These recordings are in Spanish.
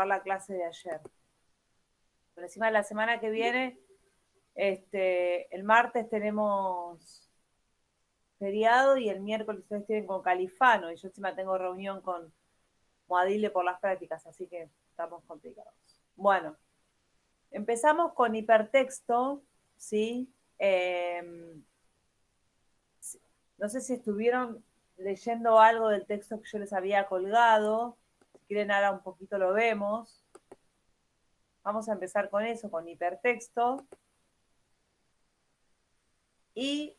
grabar la clase de ayer. Por encima de la semana que viene, el martes tenemos feriado y el miércoles ustedes tienen con Califano y yo encima tengo reunión con Moadile por las prácticas, así que estamos complicados. Bueno, empezamos con hipertexto, ¿sí? No sé si estuvieron leyendo algo del texto que yo les había colgado. Si quieren ahora un poquito lo vemos. Vamos a empezar con eso, con hipertexto. Y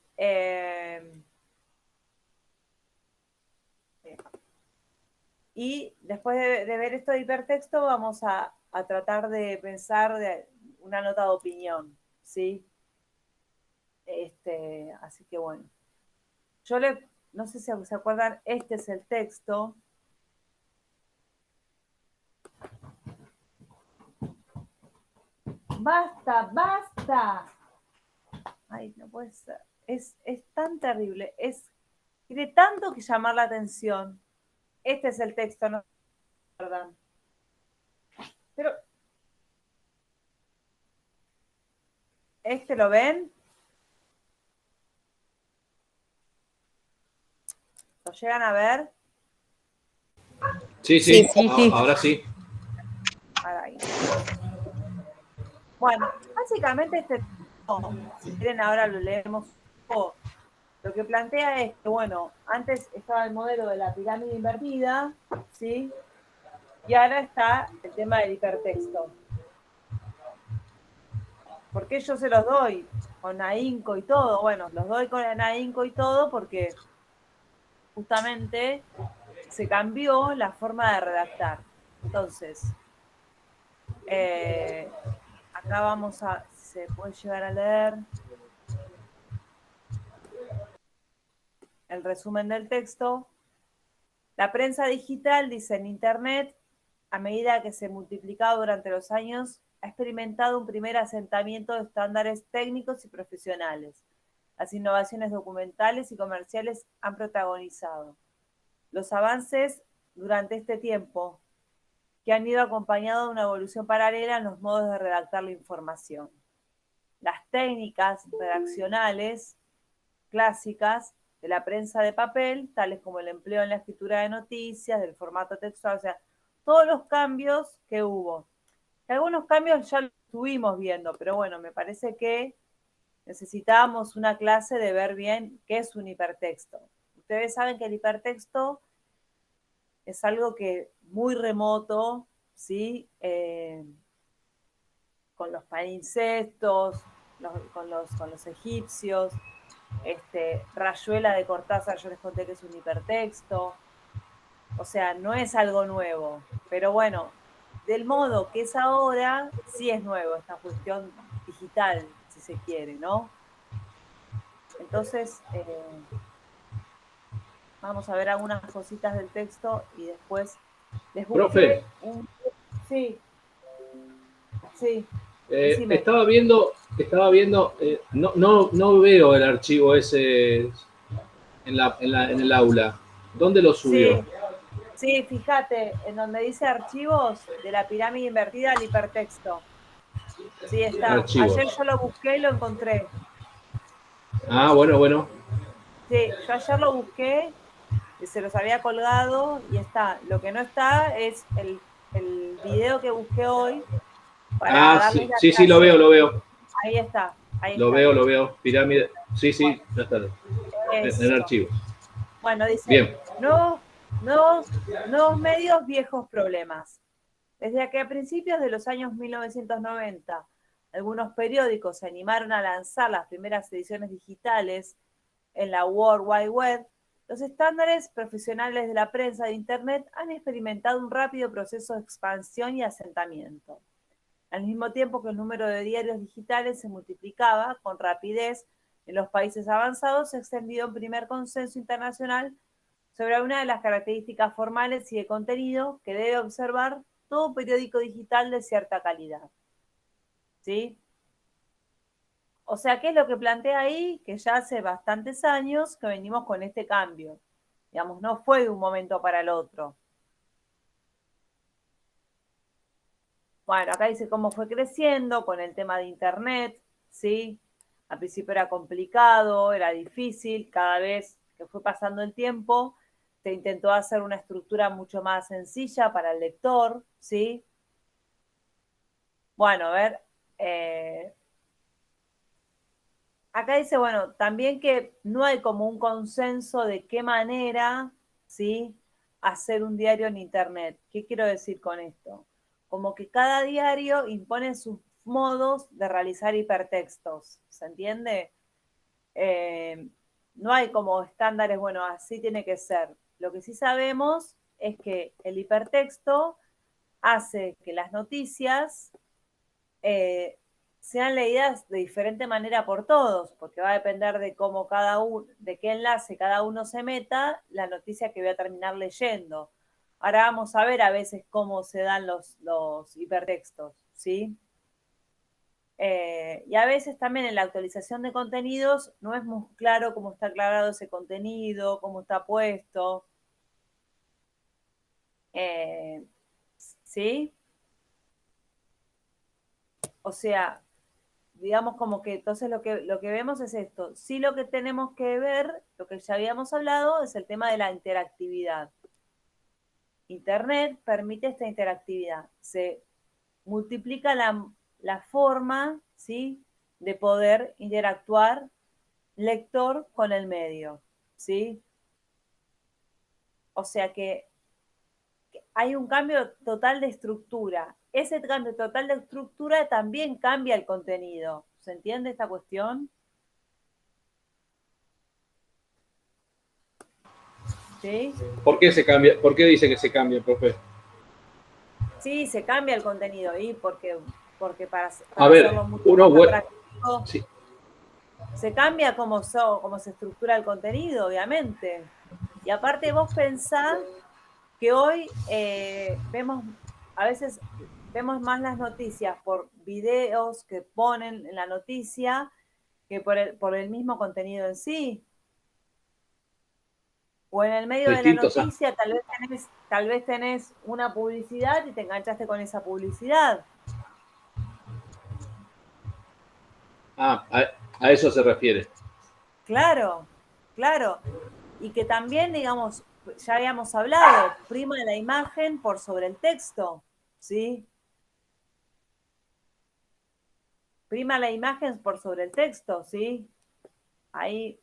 después de ver esto de hipertexto, vamos a tratar de pensar de una nota de opinión, ¿sí? Así que bueno. No sé si se acuerdan, este es el texto. ¡Basta, basta! Ay, no puede ser. Es tan terrible. Tiene tanto que llamar la atención. Este es el texto, ¿no? ¿Verdad? Pero, ¿lo ven? ¿Lo llegan a ver? Sí, sí, sí, sí. Ahora sí. Ahí. Bueno, básicamente si quieren ahora lo leemos un poco. Lo que plantea es que, bueno, antes estaba el modelo de la pirámide invertida, ¿sí? Y ahora está el tema del hipertexto. ¿Por qué yo se los doy con ahínco y todo? Bueno, los doy con ahínco y todo porque justamente se cambió la forma de redactar. Entonces, acá vamos a, se puede llegar a leer el resumen del texto. La prensa digital, dice en Internet, a medida que se multiplicaba durante los años, ha experimentado un primer asentamiento de estándares técnicos y profesionales. Las innovaciones documentales y comerciales han protagonizado los avances durante este tiempo, que han ido acompañados de una evolución paralela en los modos de redactar la información. Las técnicas redaccionales clásicas de la prensa de papel, tales como el empleo en la escritura de noticias, del formato textual, o sea, todos los cambios que hubo. Algunos cambios ya los estuvimos viendo, pero bueno, me parece que necesitábamos una clase de ver bien qué es un hipertexto. Ustedes saben que el hipertexto es algo que muy remoto, ¿sí? Con los palimpsestos, con los egipcios, Rayuela de Cortázar, yo les conté que es un hipertexto, o sea, no es algo nuevo, pero bueno, del modo que es ahora, sí es nuevo esta cuestión digital, si se quiere, ¿no? Entonces, vamos a ver algunas cositas del texto y después les Profe, busqué un... Sí, sí, decime. estaba viendo, no veo el archivo ese en el aula. ¿Dónde lo subió? Sí, sí, fíjate, en donde dice archivos de la pirámide invertida, el hipertexto. Sí, está. Ayer Archivos. yo lo busqué y lo encontré. Ah, bueno, bueno. Sí, yo ayer lo busqué, y se los había colgado y está. Lo que no está es el video que busqué hoy para Ah, darles sí, la sí, sí, lo veo, clase. lo veo. Ahí está, ahí Lo está. veo, lo veo. Pirámide. Sí, Bueno, sí, ya está. En eso. archivos. Bueno, dice, Bien. nuevos medios, viejos problemas. Desde que a principios de los años 1990, algunos periódicos se animaron a lanzar las primeras ediciones digitales en la World Wide Web, los estándares profesionales de la prensa de Internet han experimentado un rápido proceso de expansión y asentamiento. Al mismo tiempo que el número de diarios digitales se multiplicaba con rapidez en los países avanzados, se extendió un primer consenso internacional sobre una de las características formales y de contenido que debe observar todo periódico digital de cierta calidad. ¿Sí? O sea, ¿qué es lo que plantea ahí? Que ya hace bastantes años que venimos con este cambio. Digamos, no fue de un momento para el otro. Bueno, acá dice cómo fue creciendo con el tema de Internet, ¿sí? Al principio era complicado, era difícil, cada vez que fue pasando el tiempo, se intentó hacer una estructura mucho más sencilla para el lector, ¿sí? Bueno, a ver, acá dice, bueno, también que no hay como un consenso de qué manera, ¿sí? Hacer un diario en Internet. ¿Qué quiero decir con esto? Como que cada diario impone sus modos de realizar hipertextos, ¿se entiende? Eh, no hay como estándares, bueno, así tiene que ser. Lo que sí sabemos es que el hipertexto hace que las noticias eh, sean leídas de diferente manera por todos, porque va a depender de cómo cada uno, de qué enlace cada uno se meta, la noticia que voy a terminar leyendo. Ahora vamos a ver a veces cómo se dan los hipertextos, ¿sí? Y a veces también en la actualización de contenidos no es muy claro cómo está aclarado ese contenido, cómo está puesto. Eh, ¿Sí? O sea, digamos como que entonces lo que vemos es esto. Sí, lo que tenemos que ver, lo que ya habíamos hablado, es el tema de la interactividad. Internet permite esta interactividad. Se multiplica la forma, ¿sí? De poder interactuar lector con el medio, ¿sí? O sea que hay un cambio total de estructura. Ese cambio total de estructura también cambia el contenido. ¿Se entiende esta cuestión? ¿Sí? ¿Por qué se cambia? ¿Por qué dice que se cambia, profe? Sí, se cambia el contenido ahí porque A para ver, hacerlo mucho uno, más atractivo, sí. se cambia cómo se estructura el contenido, obviamente. Y aparte vos pensás que hoy a veces vemos más las noticias por videos que ponen en la noticia que por el mismo contenido en sí. O en el medio de la Distintos. Ah, noticia tal vez tenés una publicidad y te enganchaste con esa publicidad. ah, a eso se refiere. Claro, claro. Y que también, digamos, ya habíamos hablado, prima la imagen por sobre el texto, ¿sí? Prima la imagen por sobre el texto, ¿sí? Ahí,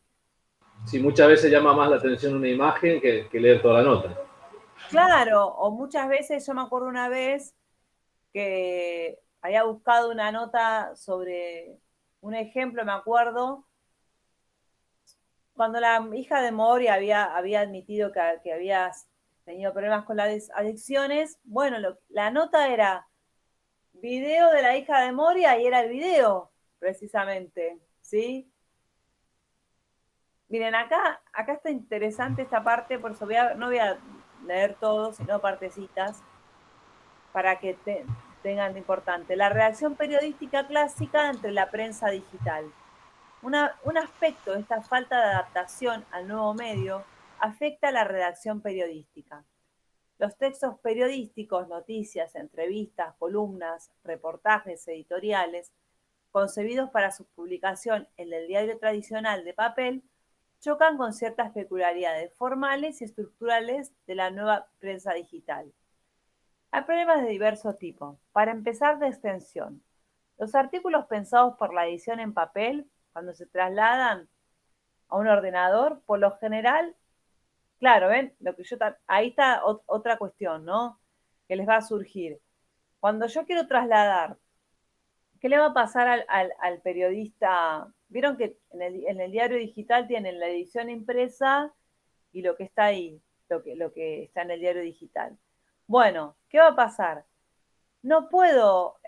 Sí, muchas veces llama más la atención una imagen que leer toda la nota. claro, o muchas veces, yo me acuerdo una vez que había buscado una nota sobre un ejemplo, me acuerdo, cuando la hija de Mori había admitido que había tenido problemas con las adicciones, bueno, la nota era video de la hija de Moria y era el video, precisamente, ¿sí? Miren, acá está interesante esta parte, por eso no voy a leer todo, sino partecitas, para que tengan de importante. La redacción periodística clásica entre la prensa digital. Un aspecto de esta falta de adaptación al nuevo medio afecta a la redacción periodística. Los textos periodísticos, noticias, entrevistas, columnas, reportajes editoriales, concebidos para su publicación en el diario tradicional de papel, chocan con ciertas peculiaridades formales y estructurales de la nueva prensa digital. Hay problemas de diverso tipo. Para empezar, de extensión. Los artículos pensados por la edición en papel, cuando se trasladan a un ordenador, por lo general, claro, ¿ven? Ahí está otra cuestión, ¿no? Que les va a surgir. Cuando yo quiero trasladar, ¿qué le va a pasar al periodista? Vieron que en el diario digital tienen la edición impresa y lo que está ahí, lo que está en el diario digital. Bueno, ¿qué va a pasar? No puedo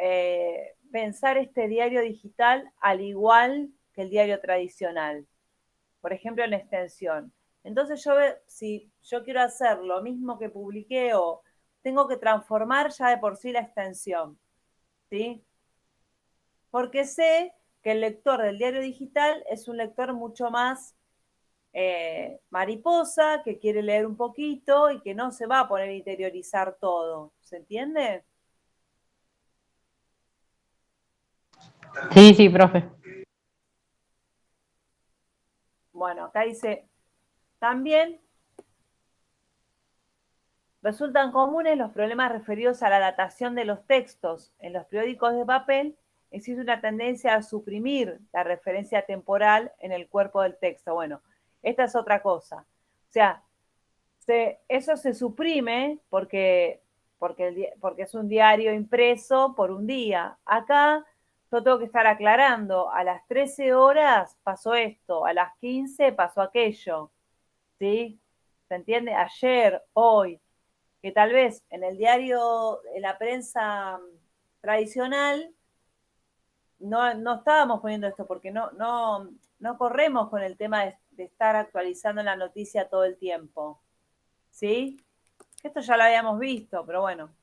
pensar este diario digital al igual que el diario tradicional, por ejemplo, en extensión. Entonces si yo quiero hacer lo mismo que publiqué o tengo que transformar ya de por sí la extensión, ¿sí? Porque sé que el lector del diario digital es un lector mucho más mariposa, que quiere leer un poquito y que no se va a poner a interiorizar todo. ¿Se entiende? Sí, sí, profe. Bueno, acá dice, también resultan comunes los problemas referidos a la datación de los textos. En los periódicos de papel existe una tendencia a suprimir la referencia temporal en el cuerpo del texto. Bueno, esta es otra cosa. O sea, eso se suprime porque es un diario impreso por un día. Acá yo tengo que estar aclarando, a las 13 horas pasó esto, a las 15 pasó aquello, ¿sí? ¿Se entiende? Ayer, hoy, que tal vez en el diario, en la prensa tradicional, no estábamos poniendo esto porque no corremos con el tema de estar actualizando la noticia todo el tiempo, ¿sí? Esto ya lo habíamos visto, pero bueno.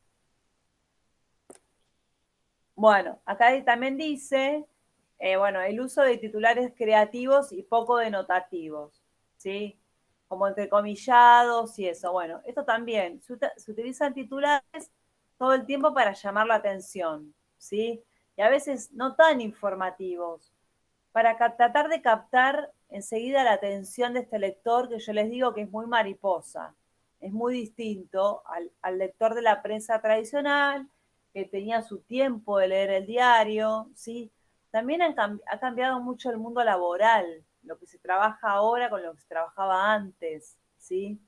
Bueno, acá también dice, bueno, el uso de titulares creativos y poco denotativos, ¿sí? Como entrecomillados y eso. Bueno, esto también, se utilizan titulares todo el tiempo para llamar la atención, ¿sí? Y a veces no tan informativos, para tratar de captar enseguida la atención de este lector que yo les digo que es muy mariposa. Es muy distinto al lector de la prensa tradicional, que tenía su tiempo de leer el diario, ¿sí? También ha cambiado mucho el mundo laboral, lo que se trabaja ahora con lo que se trabajaba antes, ¿sí?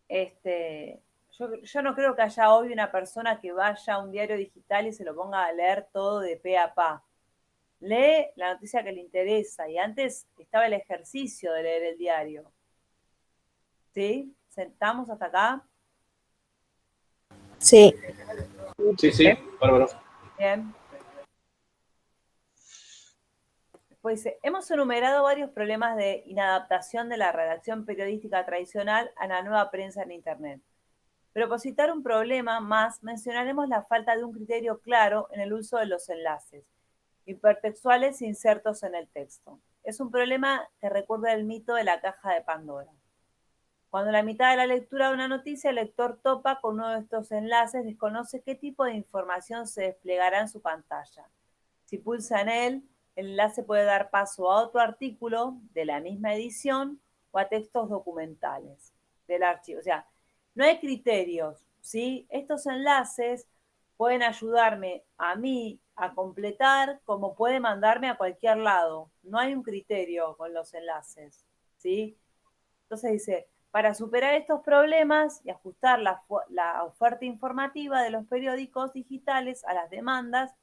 Yo no creo que haya hoy una persona que vaya a un diario digital y se lo ponga a leer todo de pe a pa. Lee la noticia que le interesa y antes estaba el ejercicio de leer el diario. ¿Sí? ¿Sentamos hasta acá? Sí. Sí, sí, bárbaro. Bien. Pues hemos enumerado varios problemas de inadaptación de la redacción periodística tradicional a la nueva prensa en Internet. Pero por citar un problema más, mencionaremos la falta de un criterio claro en el uso de los enlaces hipertextuales insertos en el texto. Es un problema que recuerda el mito de la caja de Pandora. Cuando en la mitad de la lectura de una noticia el lector topa con uno de estos enlaces, desconoce qué tipo de información se desplegará en su pantalla. Si pulsa en él, el enlace puede dar paso a otro artículo de la misma edición o a textos documentales del archivo. O sea, no hay criterios, ¿sí? Estos enlaces pueden ayudarme a mí a completar como puede mandarme a cualquier lado. No hay un criterio con los enlaces, ¿sí? Entonces dice, para superar estos problemas y ajustar la oferta informativa de los periódicos digitales a las demandas,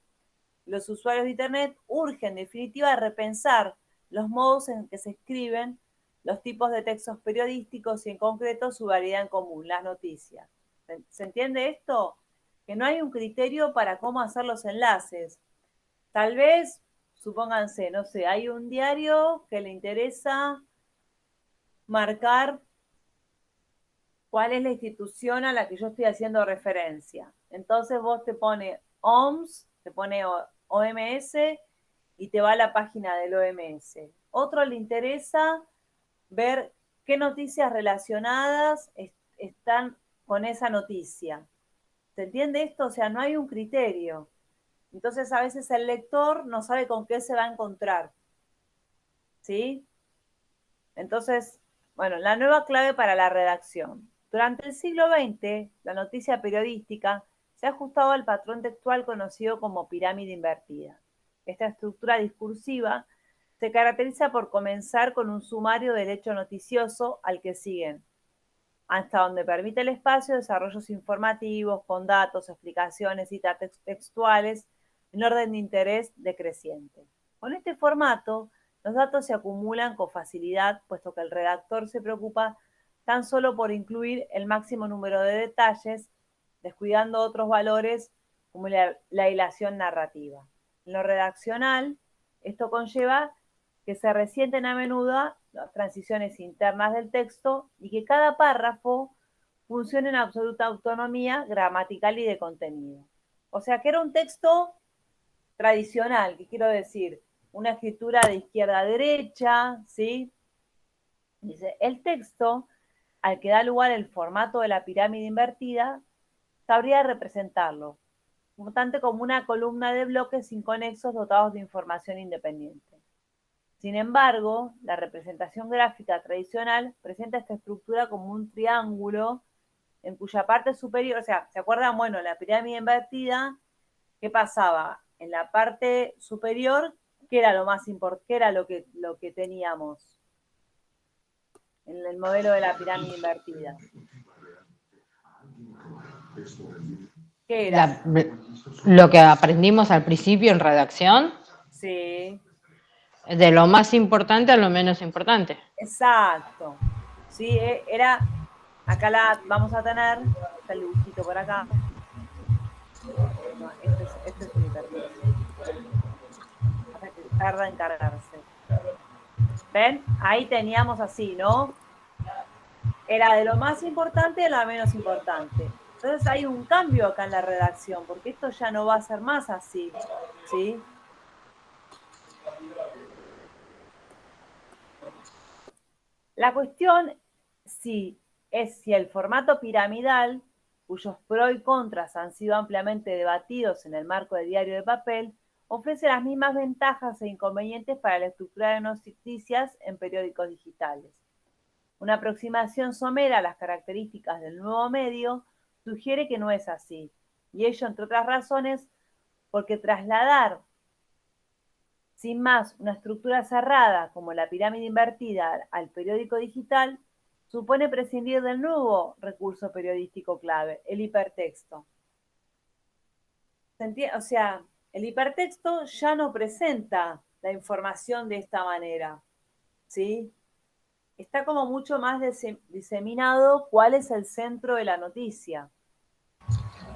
los usuarios de Internet urgen, en definitiva, repensar los modos en que se escriben los tipos de textos periodísticos y, en concreto, su variedad en común, las noticias. ¿Se entiende esto? Que no hay un criterio para cómo hacer los enlaces. Tal vez, supónganse, no sé, hay un diario que le interesa marcar cuál es la institución a la que yo estoy haciendo referencia. Entonces vos te pone OMS, te pone OMS y te va a la página del OMS. Otro le interesa ver qué noticias relacionadas están con esa noticia. ¿Se entiende esto? O sea, no hay un criterio. Entonces a veces el lector no sabe con qué se va a encontrar. ¿Sí? Entonces, bueno, la nueva clave para la redacción. Durante el siglo XX, la noticia periodística se ha ajustado al patrón textual conocido como pirámide invertida. Esta estructura discursiva se caracteriza por comenzar con un sumario del hecho noticioso al que siguen, hasta donde permite el espacio, desarrollos informativos con datos, explicaciones, citas textuales en orden de interés decreciente. Con este formato, los datos se acumulan con facilidad, puesto que el redactor se preocupa tan solo por incluir el máximo número de detalles, descuidando otros valores como la hilación narrativa. En lo redaccional, esto conlleva que se resienten a menudo las transiciones internas del texto y que cada párrafo funcione en absoluta autonomía gramatical y de contenido. O sea, que era un texto tradicional, que quiero decir, una escritura de izquierda a derecha, ¿sí? Dice, el texto, al que da lugar el formato de la pirámide invertida, sabría representarlo. como una columna de bloques inconexos dotados de información independiente. Sin embargo, la representación gráfica tradicional presenta esta estructura como un triángulo en cuya parte superior, o sea, ¿se acuerdan? Bueno, la pirámide invertida, ¿qué pasaba? En la parte superior, ¿qué era lo más importante? ¿Qué era lo que teníamos en el modelo de la pirámide invertida? ¿Qué era? Lo que aprendimos al principio en redacción, Sí, de lo más importante a lo menos importante. exacto. Sí, era, acá la vamos a tener, está el dibujito por acá. No, este es un hipertexto. Hasta que tarda en cargarse. ¿Ven? Ahí teníamos así, ¿no? Era de lo más importante a lo menos importante. Entonces hay un cambio acá en la redacción, porque esto ya no va a ser más así, ¿sí? La cuestión es si el formato piramidal, cuyos pros y contras han sido ampliamente debatidos en el marco del diario de papel, ofrece las mismas ventajas e inconvenientes para la estructura de noticias en periódicos digitales. Una aproximación somera a las características del nuevo medio sugiere que no es así, y ello, entre otras razones, porque trasladar sin más una estructura cerrada como la pirámide invertida al periódico digital supone prescindir del nuevo recurso periodístico clave, el hipertexto. O sea, el hipertexto ya no presenta la información de esta manera, ¿sí? Está como mucho más diseminado cuál es el centro de la noticia.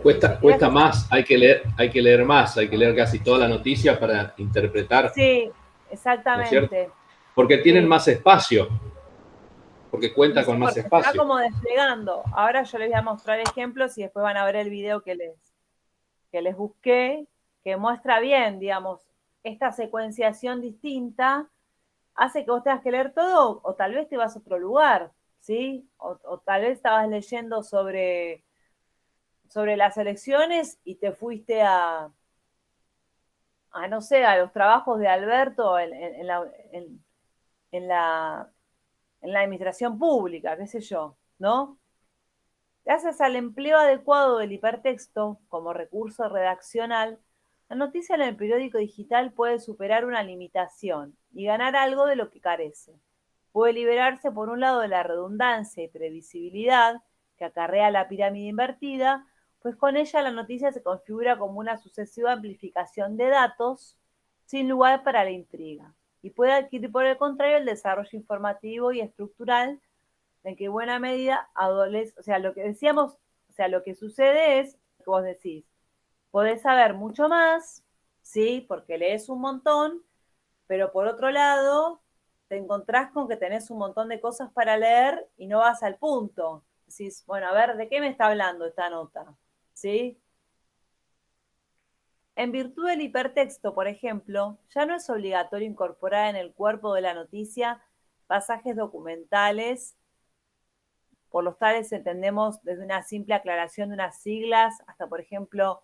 Cuesta más, hay que leer más, hay que leer casi toda la noticia para interpretar. Sí, ¿No es cierto? exactamente. Porque tienen Sí. más espacio, porque cuenta Y con sí, más porque se va espacio. como desplegando. Ahora yo les voy a mostrar ejemplos y después van a ver el video que les busqué, que muestra bien, digamos, esta secuenciación distinta hace que vos tengas que leer todo o tal vez te vas a otro lugar, ¿sí? O tal vez estabas leyendo sobre las elecciones y te fuiste no sé, a los trabajos de Alberto en la administración pública, qué sé yo, ¿no? Gracias al empleo adecuado del hipertexto como recurso redaccional, la noticia en el periódico digital puede superar una limitación y ganar algo de lo que carece. Puede liberarse, por un lado, de la redundancia y previsibilidad que acarrea la pirámide invertida, pues con ella la noticia se configura como una sucesiva amplificación de datos sin lugar para la intriga. Y puede adquirir, por el contrario, el desarrollo informativo y estructural en que buena medida adolece, o sea, lo que decíamos, o sea, lo que sucede es que vos decís, podés saber mucho más, ¿sí? Porque lees un montón, pero por otro lado, te encontrás con que tenés un montón de cosas para leer y no vas al punto. Decís, bueno, a ver, ¿de qué me está hablando esta nota? ¿Sí? En virtud del hipertexto, por ejemplo, ya no es obligatorio incorporar en el cuerpo de la noticia pasajes documentales. Por los tales entendemos desde una simple aclaración de unas siglas hasta, por ejemplo,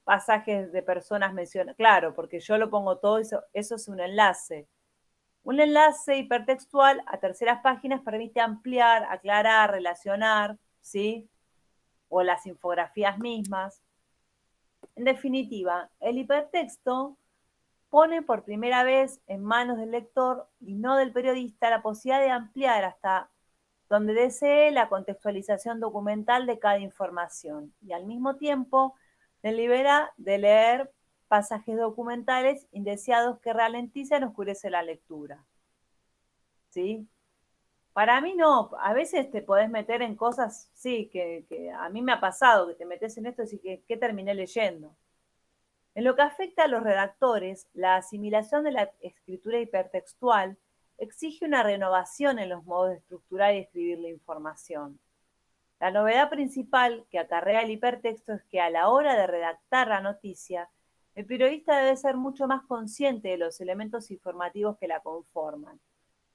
pasajes de personas mencionadas. Claro, porque yo lo pongo todo, eso es un enlace. Un enlace hipertextual a terceras páginas permite ampliar, aclarar, relacionar, ¿sí? O las infografías mismas. En definitiva, el hipertexto pone por primera vez en manos del lector y no del periodista la posibilidad de ampliar hasta donde desee la contextualización documental de cada información y al mismo tiempo le libera de leer pasajes documentales indeseados que ralentizan o oscurecen la lectura. ¿Sí? Para mí no, a veces te podés meter en cosas, sí, que a mí me ha pasado, que te metes en esto y decís, ¿qué terminé leyendo? En lo que afecta a los redactores, la asimilación de la escritura hipertextual exige una renovación en los modos de estructurar y escribir la información. La novedad principal que acarrea el hipertexto es que a la hora de redactar la noticia, el periodista debe ser mucho más consciente de los elementos informativos que la conforman.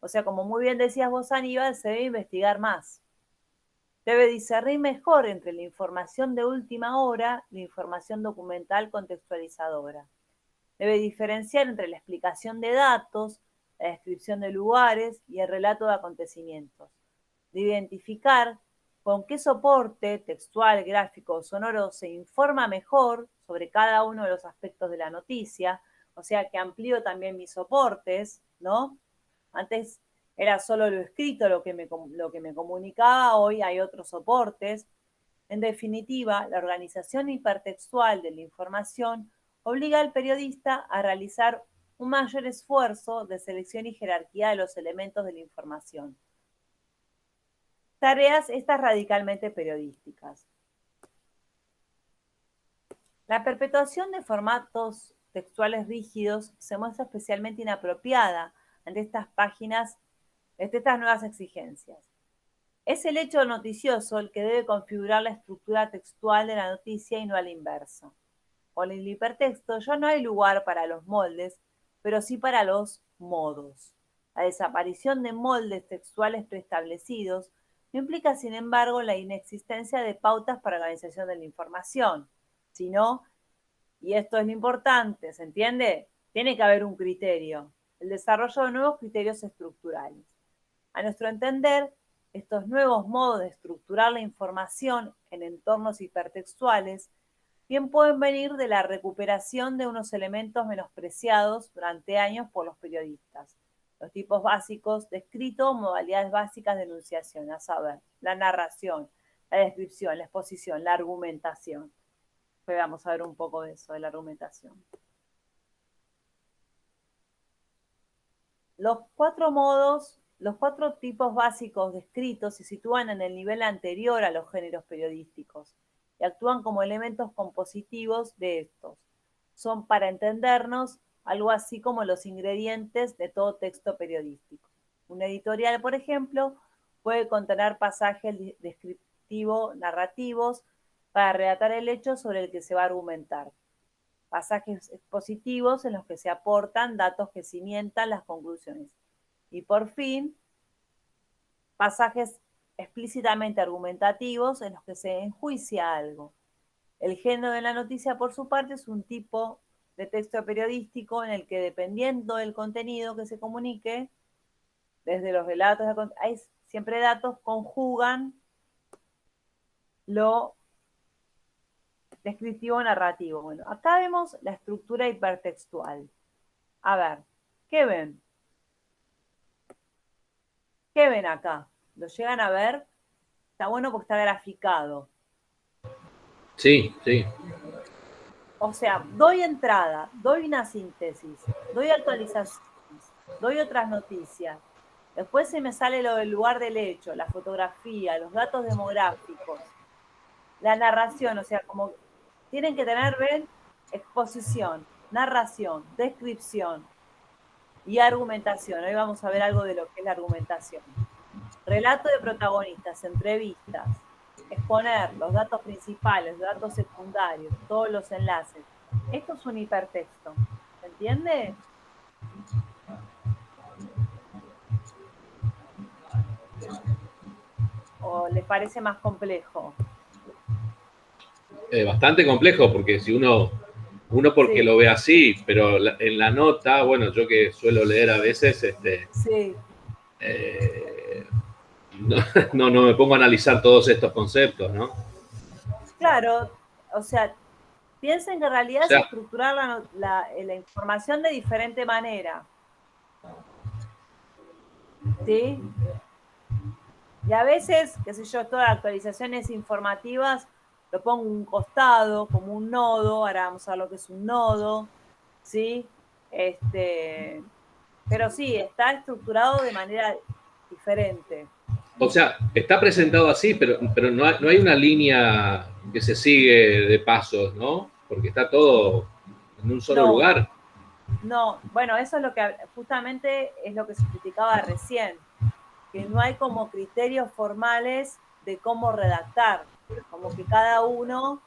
O sea, como muy bien decías vos, Aníbal, se debe investigar más. Debe discernir mejor entre la información de última hora y la información documental contextualizadora. Debe diferenciar entre la explicación de datos, la descripción de lugares y el relato de acontecimientos. Debe identificar con qué soporte textual, gráfico o sonoro se informa mejor sobre cada uno de los aspectos de la noticia, o sea que amplío también mis soportes, ¿no? Antes era solo lo escrito lo que me comunicaba, hoy hay otros soportes. En definitiva, la organización hipertextual de la información obliga al periodista a realizar un mayor esfuerzo de selección y jerarquía de los elementos de la información. Tareas estas radicalmente periodísticas. La perpetuación de formatos textuales rígidos se muestra especialmente inapropiada ante estas nuevas exigencias. Es el hecho noticioso el que debe configurar la estructura textual de la noticia y no al inverso. Con el hipertexto ya no hay lugar para los moldes, pero sí para los modos. La desaparición de moldes textuales preestablecidos no implica, sin embargo, la inexistencia de pautas para la organización de la información, sino, y esto es lo importante, ¿se entiende? Tiene que haber un criterio, el desarrollo de nuevos criterios estructurales. A nuestro entender, estos nuevos modos de estructurar la información en entornos hipertextuales bien pueden venir de la recuperación de unos elementos menospreciados durante años por los periodistas. Los tipos básicos de escrito, modalidades básicas de enunciación, a saber, la narración, la descripción, la exposición, la argumentación. Pues vamos a ver un poco de eso, de la argumentación. Los cuatro tipos básicos de escrito se sitúan en el nivel anterior a los géneros periodísticos y actúan como elementos compositivos de estos. Son, para entendernos, algo así como los ingredientes de todo texto periodístico. Un editorial, por ejemplo, puede contener pasajes descriptivos, narrativos, para relatar el hecho sobre el que se va a argumentar. Pasajes expositivos en los que se aportan datos que cimientan las conclusiones. Y por fin, pasajes explícitamente argumentativos en los que se enjuicia algo. El género de la noticia, por su parte, es un tipo de texto periodístico en el que, dependiendo del contenido que se comunique, desde los relatos, hay siempre datos, conjugan lo descriptivo narrativo. Bueno, acá vemos la estructura hipertextual. A ver, ¿qué ven? ¿Qué ven acá? ¿Lo llegan a ver? Está bueno porque está graficado. Sí, sí. O sea, doy entrada, doy una síntesis, doy actualizaciones, doy otras noticias. Después se me sale lo del lugar del hecho, la fotografía, los datos demográficos, la narración, o sea, como tienen que tener, ven, exposición, narración, descripción y argumentación. Hoy vamos a ver algo de lo que es la argumentación. Relato de protagonistas, entrevistas, exponer los datos principales, los datos secundarios, todos los enlaces. Esto es un hipertexto. ¿Se entiende? ¿O les parece más complejo? Bastante complejo porque si uno porque Sí. lo ve así, pero en la nota, bueno, yo que suelo leer a veces, Sí. no me pongo a analizar todos estos conceptos, ¿no? Claro, o sea, piensen que en realidad O es sea, estructurar la información de diferente manera. ¿Sí? Y a veces, qué sé yo, todas las actualizaciones informativas lo pongo un costado, como un nodo, ahora vamos a ver lo que es un nodo, ¿sí? Pero sí, está estructurado de manera diferente. o sea, está presentado así, pero no hay una línea que se sigue de pasos, ¿no? Porque está todo en un solo No, lugar. no, bueno, eso es lo que justamente es lo que se criticaba recién, que no hay como criterios formales de cómo redactar, como que cada uno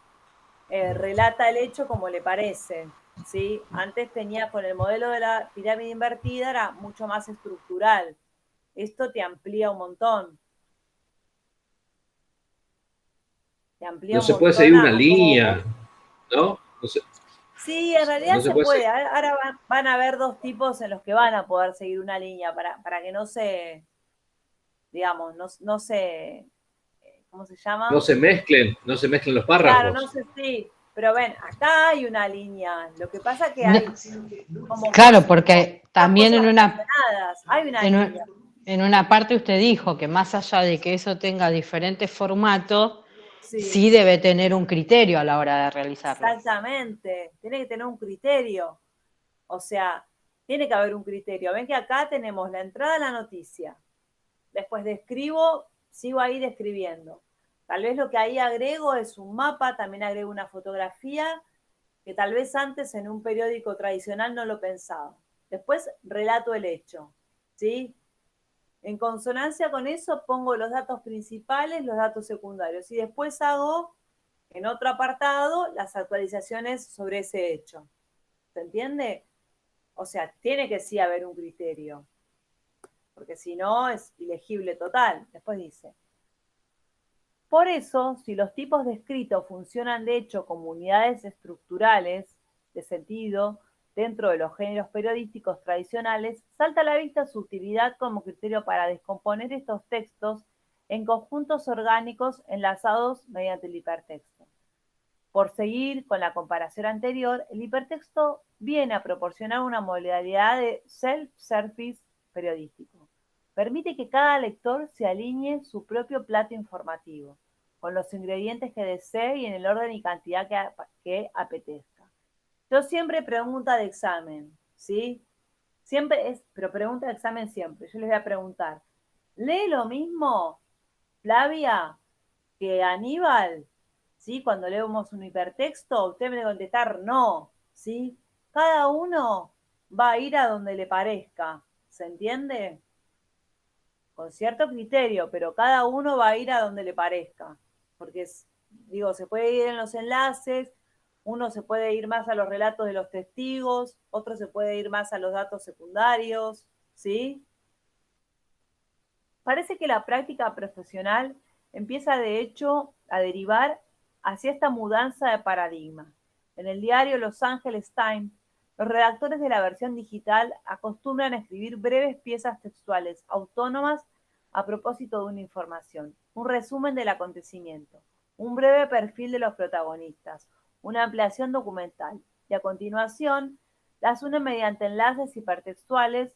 relata el hecho como le parece, ¿sí? Antes tenía, con el modelo de la pirámide invertida, era mucho más estructural. Esto te amplía un montón. que amplía No un se puede montón seguir una a línea, ¿no? No se, Sí, en realidad no se se puede puede. seguir. Ahora van a haber dos tipos en los que van a poder seguir una línea para que no se, digamos, no se, ¿cómo se llama? No se mezclen los Claro, no párrafos. sé si, pero ven, acá hay una línea. Lo que pasa que No, hay como claro, porque dos también cosas relacionadas. Hay una línea. en una parte usted dijo que más allá de que eso tenga diferentes formatos, Sí, sí debe tener un criterio a la hora de realizarlo. exactamente. Tiene que tener un criterio. O sea, tiene que haber un criterio. Ven que acá tenemos la entrada de la noticia. Después describo, sigo ahí describiendo. Tal vez lo que ahí agrego es un mapa, también agrego una fotografía, que tal vez antes en un periódico tradicional no lo pensaba. Después relato el hecho, ¿sí? En consonancia con eso pongo los datos principales, los datos secundarios y después hago en otro apartado las actualizaciones sobre ese hecho. ¿Se entiende? O sea, tiene que sí haber un criterio, porque si no es ilegible total. Después dice, por eso, si los tipos de escrito funcionan de hecho como unidades estructurales de sentido dentro de los géneros periodísticos tradicionales, salta a la vista su utilidad como criterio para descomponer estos textos en conjuntos orgánicos enlazados mediante el hipertexto. Por seguir con la comparación anterior, el hipertexto viene a proporcionar una modalidad de self-service periodístico. Permite que cada lector se alinee su propio plato informativo, con los ingredientes que desee y en el orden y cantidad que apetezca. Yo siempre pregunta de examen, ¿sí? Siempre es, pero pregunta de examen siempre. Yo les voy a preguntar, ¿lee lo mismo Flavia que Aníbal? ¿Sí? Cuando leemos un hipertexto, usted me debe contestar no, ¿sí? Cada uno va a ir a donde le parezca, ¿se entiende? Con cierto criterio, pero cada uno va a ir a donde le parezca, porque digo, se puede ir en los enlaces, uno se puede ir más a los relatos de los testigos, otro se puede ir más a los datos secundarios, ¿sí? Parece que la práctica profesional empieza de hecho a derivar hacia esta mudanza de paradigma. En el diario Los Angeles Times, los redactores de la versión digital acostumbran a escribir breves piezas textuales autónomas a propósito de una información, un resumen del acontecimiento, un breve perfil de los protagonistas, una ampliación documental y a continuación las unen mediante enlaces hipertextuales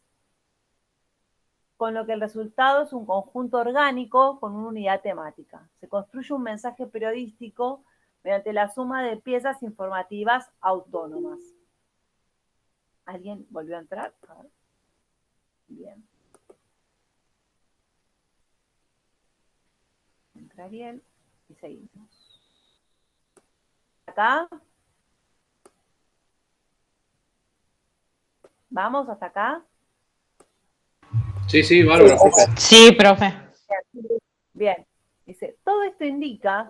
con lo que el resultado es un conjunto orgánico con una unidad temática. Se construye un mensaje periodístico mediante la suma de piezas informativas autónomas. ¿Alguien volvió a entrar? A ver. Bien. Entra Ariel y seguimos. Acá. ¿Vamos hasta acá? Sí, sí, bárbaro, profe. Sí, profe. Bien. Dice, todo esto indica,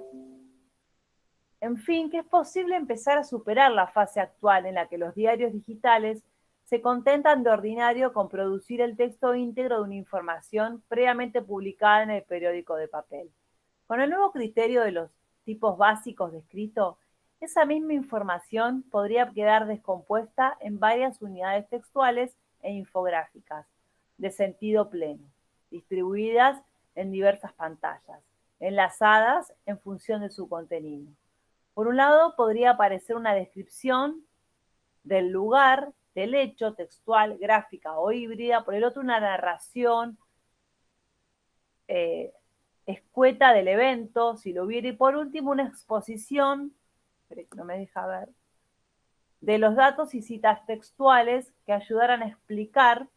en fin, que es posible empezar a superar la fase actual en la que los diarios digitales se contentan de ordinario con producir el texto íntegro de una información previamente publicada en el periódico de papel. Con el nuevo criterio de los tipos básicos de escrito, esa misma información podría quedar descompuesta en varias unidades textuales e infográficas de sentido pleno, distribuidas en diversas pantallas, enlazadas en función de su contenido. Por un lado, podría aparecer una descripción del lugar, del hecho textual, gráfica o híbrida, por el otro una narración eh, escueta del evento, si lo hubiera, y por último una exposición, no me deja ver, de los datos y citas textuales que ayudaran a explicar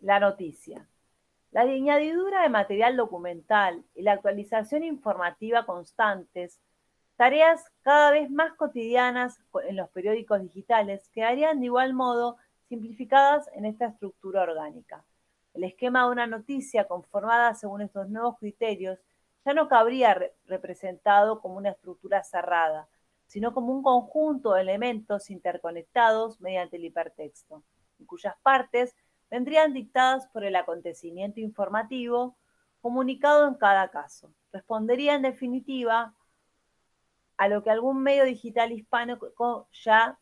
la noticia. La añadidura de material documental y la actualización informativa constantes, tareas cada vez más cotidianas en los periódicos digitales, quedarían de igual modo simplificadas en esta estructura orgánica. El esquema de una noticia conformada según estos nuevos criterios ya no cabría representado como una estructura cerrada, sino como un conjunto de elementos interconectados mediante el hipertexto, en cuyas partes vendrían dictadas por el acontecimiento informativo comunicado en cada caso. Respondería en definitiva a lo que algún medio digital hispano ya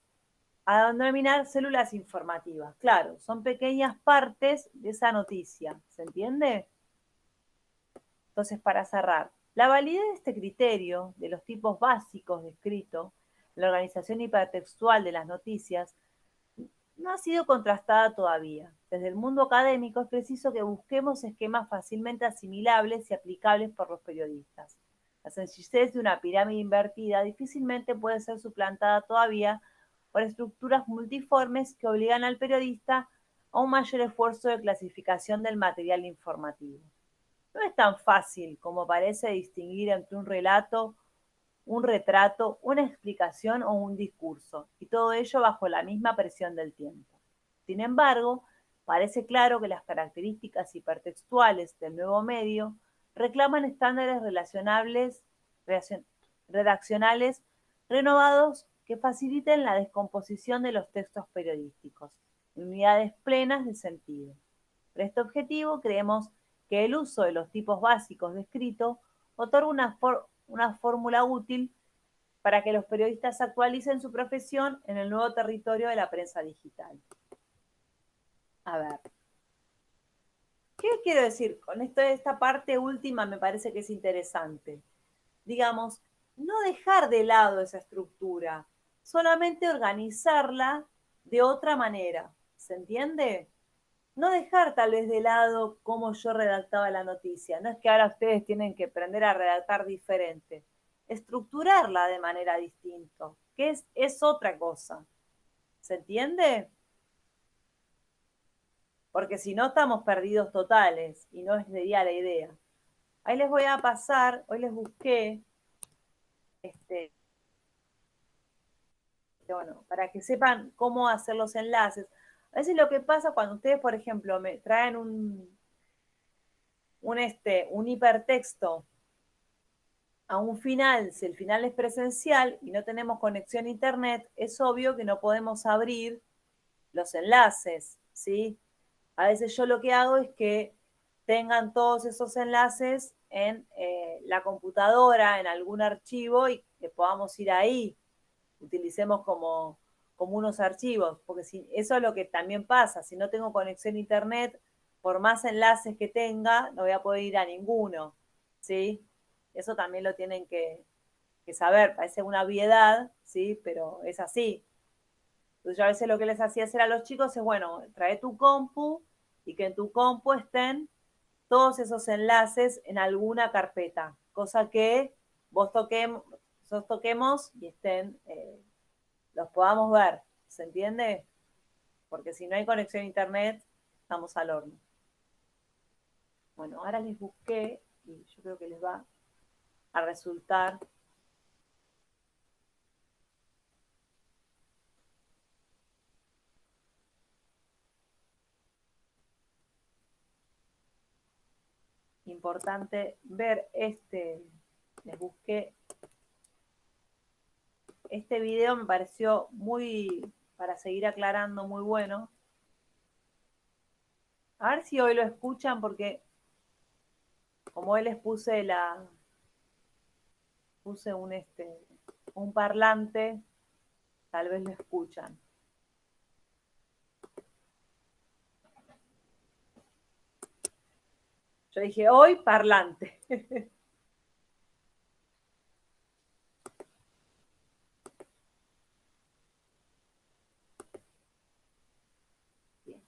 a denominar células informativas. Claro, son pequeñas partes de esa noticia, ¿se entiende? Entonces, para cerrar, la validez de este criterio de los tipos básicos de escrito, la organización hipertextual de las noticias, no ha sido contrastada todavía. Desde el mundo académico es preciso que busquemos esquemas fácilmente asimilables y aplicables por los periodistas. La sencillez de una pirámide invertida difícilmente puede ser suplantada todavía por estructuras multiformes que obligan al periodista a un mayor esfuerzo de clasificación del material informativo. No es tan fácil como parece distinguir entre un relato, un retrato, una explicación o un discurso, y todo ello bajo la misma presión del tiempo. Sin embargo, parece claro que las características hipertextuales del nuevo medio reclaman estándares redaccionales renovados que faciliten la descomposición de los textos periodísticos en unidades plenas de sentido. Para este objetivo, creemos que el uso de los tipos básicos de escrito otorga una fórmula útil para que los periodistas actualicen su profesión en el nuevo territorio de la prensa digital. A ver, ¿qué quiero decir? Con esta parte última me parece que es interesante. Digamos, no dejar de lado esa estructura, solamente organizarla de otra manera. ¿Se entiende? No dejar tal vez de lado cómo yo redactaba la noticia. No es que ahora ustedes tienen que aprender a redactar diferente. Estructurarla de manera distinta, que es otra cosa. ¿Se entiende? Porque si no estamos perdidos totales y no sería la idea. Ahí les voy a pasar, hoy les busqué, bueno, para que sepan cómo hacer los enlaces. A veces lo que pasa cuando ustedes, por ejemplo, me traen un hipertexto a un final, si el final es presencial y no tenemos conexión a internet, es obvio que no podemos abrir los enlaces, ¿sí? A veces yo lo que hago es que tengan todos esos enlaces en la computadora, en algún archivo y que podamos ir ahí, utilicemos como unos archivos, porque si, eso es lo que también pasa, si no tengo conexión a internet, por más enlaces que tenga, no voy a poder ir a ninguno, ¿sí? Eso también lo tienen que saber, parece una obviedad, ¿sí? Pero es así. Entonces yo a veces lo que les hacía hacer a los chicos es, bueno, trae tu compu y que en tu compu estén todos esos enlaces en alguna carpeta, cosa que nosotros toquemos y estén, los podamos ver, ¿se entiende? Porque si no hay conexión a internet, estamos al horno. Bueno, ahora les busqué y yo creo que les va a resultar importante ver les busqué este video, me pareció muy, para seguir aclarando, muy bueno. A ver si hoy lo escuchan porque como hoy les puse un parlante, tal vez lo escuchan. Yo dije hoy parlante. Bien.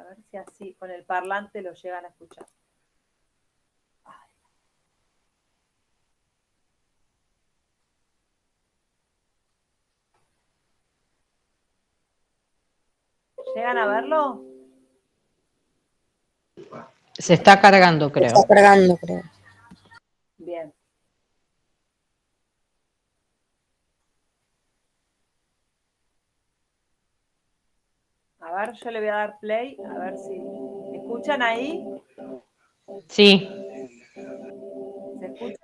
A ver si así con el parlante lo llegan a escuchar. Ay. ¿Llegan a verlo? Se está cargando, creo. Se está cargando, creo. Bien. A ver, yo le voy a dar play, a ver si... ¿Escuchan ahí? Sí. ¿Se escucha?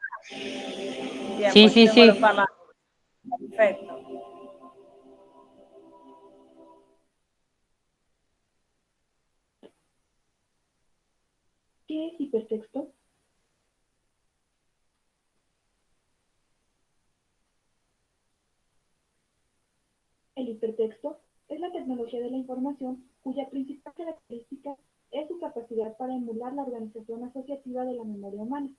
Bien, Sí, pues sí, tengo los sí. parlantes. Perfecto. ¿Qué es hipertexto? El hipertexto es la tecnología de la información cuya principal característica es su capacidad para emular la organización asociativa de la memoria humana.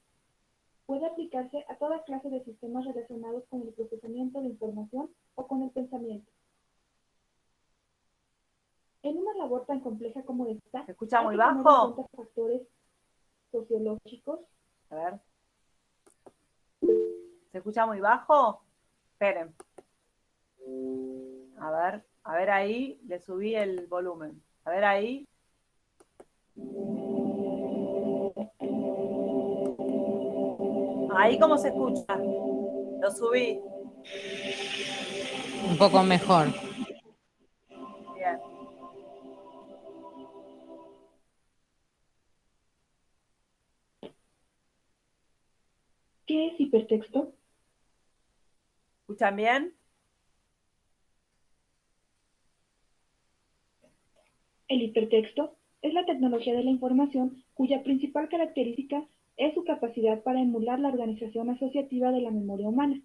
Puede aplicarse a toda clase de sistemas relacionados con el procesamiento de información o con el pensamiento. En una labor tan compleja como esta, ¿Se escucha hay muy que tener en bajo? cuenta factores sociológicos, A ver. ¿Se escucha muy bajo? Esperen. A ver ahí, le subí el volumen. A ver ahí. Ahí cómo se escucha. Lo subí. Un poco mejor. Bien. ¿qué es hipertexto? ¿Escuchan bien? El hipertexto es la tecnología de la información cuya principal característica es su capacidad para emular la organización asociativa de la memoria humana.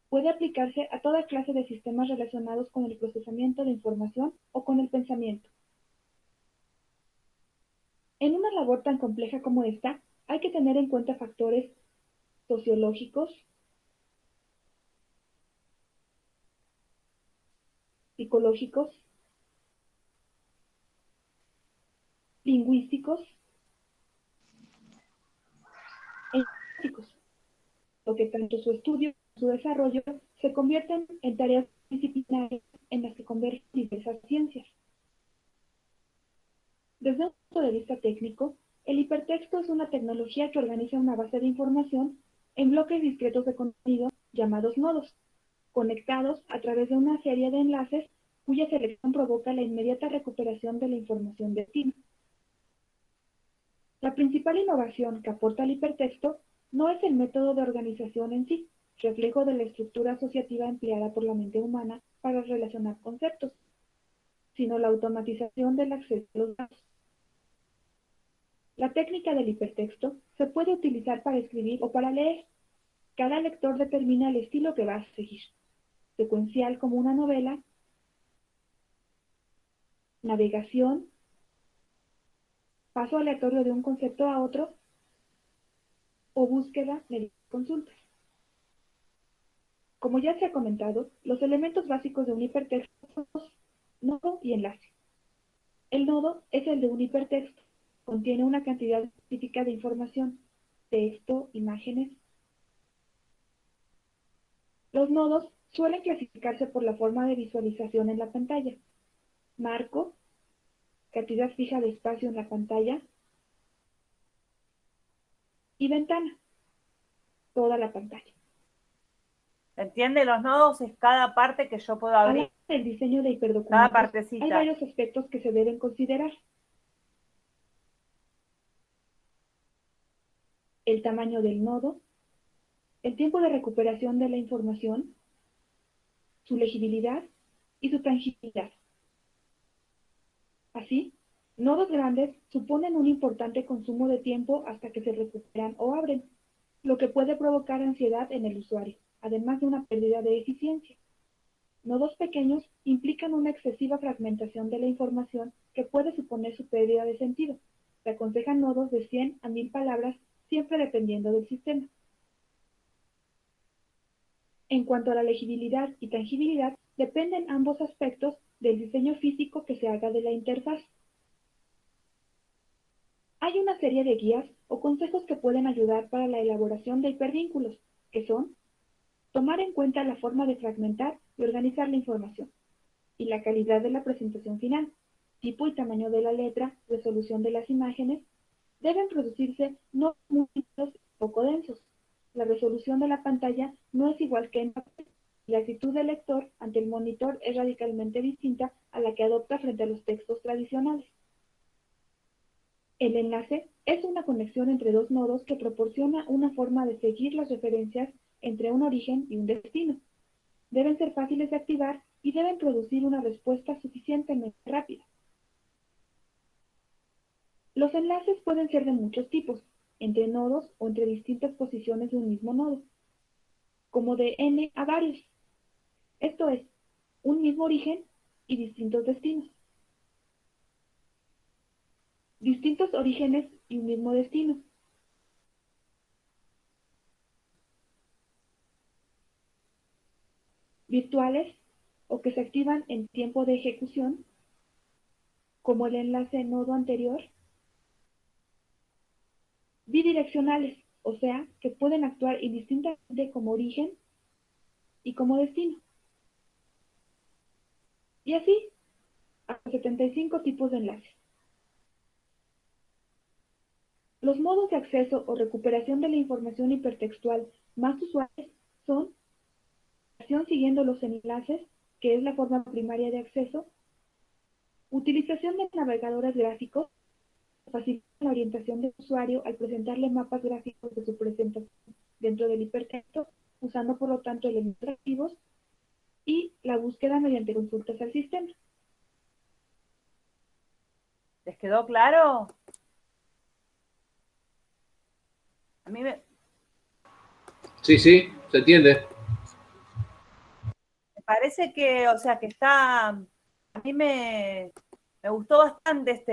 Puede aplicarse a toda clase de sistemas relacionados con el procesamiento de información o con el pensamiento. En una labor tan compleja como esta, hay que tener en cuenta factores sociológicos, psicológicos, lingüísticos e informáticos, lo que tanto su estudio como su desarrollo se convierten en tareas disciplinarias en las que convergen diversas ciencias. Desde un punto de vista técnico, el hipertexto es una tecnología que organiza una base de información en bloques discretos de contenido llamados nodos, conectados a través de una serie de enlaces cuya selección provoca la inmediata recuperación de la información destina. La principal innovación que aporta el hipertexto no es el método de organización en sí, reflejo de la estructura asociativa empleada por la mente humana para relacionar conceptos, sino la automatización del acceso a los datos. La técnica del hipertexto se puede utilizar para escribir o para leer. Cada lector determina el estilo que va a seguir, secuencial como una novela, navegación, paso aleatorio de un concepto a otro o búsqueda mediante consultas. Como ya se ha comentado, los elementos básicos de un hipertexto son nodo y enlace. El nodo es el de un hipertexto. Contiene una cantidad específica de información, texto, imágenes. Los nodos suelen clasificarse por la forma de visualización en la pantalla. Marco, cantidad fija de espacio en la pantalla, y ventana, toda la pantalla. ¿Entiende? Los nodos es cada parte que yo puedo A la abrir. hora del diseño de Cada hiperdocumentos, hay partecita. varios aspectos que se deben considerar. El tamaño del nodo, el tiempo de recuperación de la información, su legibilidad y su tangibilidad. Así, nodos grandes suponen un importante consumo de tiempo hasta que se recuperan o abren, lo que puede provocar ansiedad en el usuario, además de una pérdida de eficiencia. Nodos pequeños implican una excesiva fragmentación de la información que puede suponer su pérdida de sentido. Se aconsejan nodos de 100 a 1000 palabras, siempre dependiendo del sistema. En cuanto a la legibilidad y tangibilidad, dependen ambos aspectos del diseño físico que se haga de la interfaz. Hay una serie de guías o consejos que pueden ayudar para la elaboración de hipervínculos, que son tomar en cuenta la forma de fragmentar y organizar la información, y la calidad de la presentación final, tipo y tamaño de la letra, resolución de las imágenes, deben producirse no muy densos y poco densos. La resolución de la pantalla no es igual que en papel, y la actitud del lector ante el monitor es radicalmente distinta a la que adopta frente a los textos tradicionales. El enlace es una conexión entre dos nodos que proporciona una forma de seguir las referencias entre un origen y un destino. Deben ser fáciles de activar y deben producir una respuesta suficientemente rápida. Los enlaces pueden ser de muchos tipos, entre nodos o entre distintas posiciones de un mismo nodo, como de n a varios. Esto es, un mismo origen y distintos destinos. Distintos orígenes y un mismo destino. Virtuales o que se activan en tiempo de ejecución, como el enlace nodo anterior. Bidireccionales, o sea, que pueden actuar indistintamente como origen y como destino. Y así, hasta 75 tipos de enlaces. Los modos de acceso o recuperación de la información hipertextual más usuales son acción siguiendo los enlaces, que es la forma primaria de acceso, utilización de navegadores gráficos, que facilitan la orientación del usuario al presentarle mapas gráficos de su presentación dentro del hipertexto, usando por lo tanto elementos activos, y la búsqueda mediante consultas al sistema. ¿Les quedó claro? A mí me Sí, sí, se entiende. parece que, o sea, que está, a mí me gustó bastante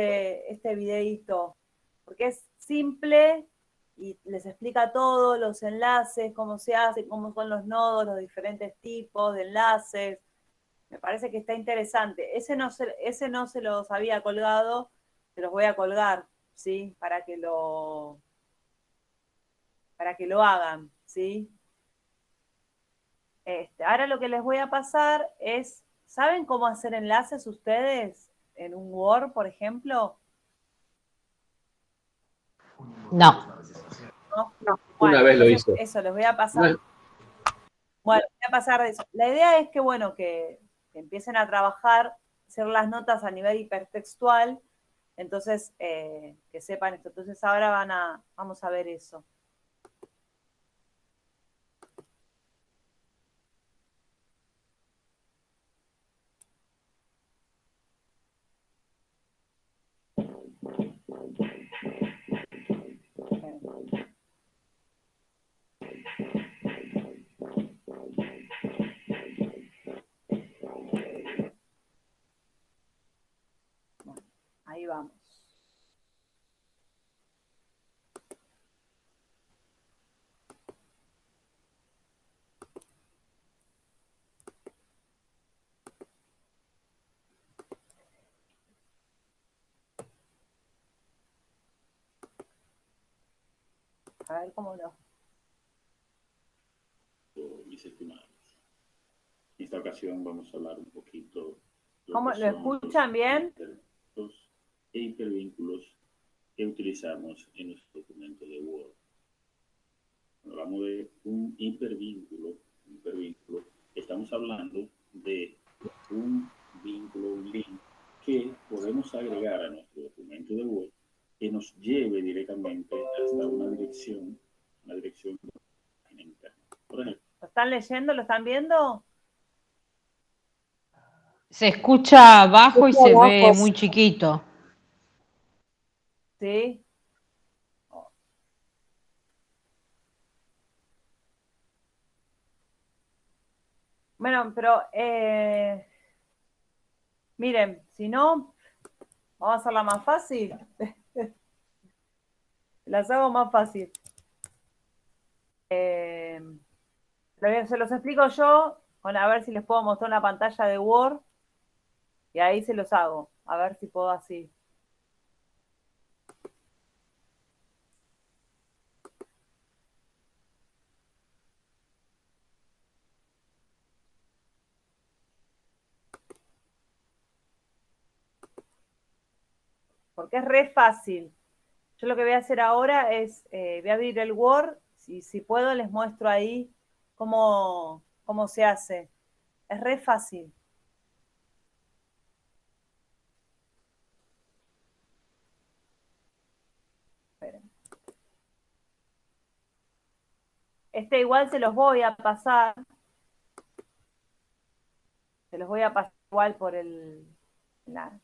este videíto, porque es simple y les explica todo, los enlaces, cómo se hace, cómo son los nodos, los diferentes tipos de enlaces. Me parece que está interesante. Ese no se los había colgado, se los voy a colgar, ¿sí? Para que lo hagan, ¿sí? Ahora lo que les voy a pasar es, ¿saben cómo hacer enlaces ustedes en un Word, por ejemplo? No. ¿No? No. Bueno, Una vez lo entonces hice. eso, les voy a pasar. Bueno, voy a pasar de eso. La idea es que, bueno, que empiecen a trabajar, hacer las notas a nivel hipertextual, entonces que sepan esto. Entonces ahora vamos a ver eso. Bueno, ahí vamos. A ver cómo lo. Mis estimados. En esta ocasión vamos a hablar un poquito de ¿Cómo lo escuchan bien? los hipervínculos que utilizamos en nuestro documento de Word. Cuando hablamos de un hipervínculo, estamos hablando de un vínculo, un link que podemos agregar a nuestro documento de Word que nos lleve directamente hasta una dirección de página interna. Por ejemplo, ¿Lo están leyendo? ¿Lo están viendo? Se escucha bajo y se ve muy chiquito. Sí. Bueno, pero miren, si no, vamos a hacerla más fácil. Las hago más fácil. Se los explico yo, a ver si les puedo mostrar una pantalla de Word y ahí se los hago. A ver si puedo así. Porque es re fácil. Yo lo que voy a hacer ahora es, voy a abrir el Word, si puedo les muestro ahí cómo se hace. Es re fácil. Esperen. Igual se los voy a pasar. Se los voy a pasar igual por la...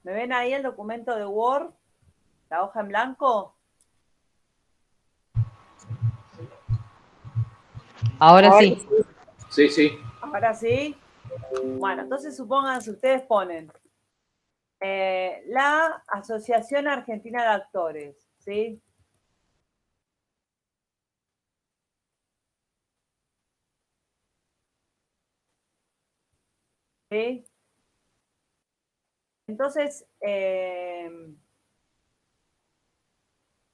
¿Me ven ahí el documento de Word? ¿La hoja en blanco? Ahora sí. Sí, sí. Ahora sí. Bueno, entonces supónganse, ustedes ponen la Asociación Argentina de Actores, ¿sí? ¿Sí? Entonces,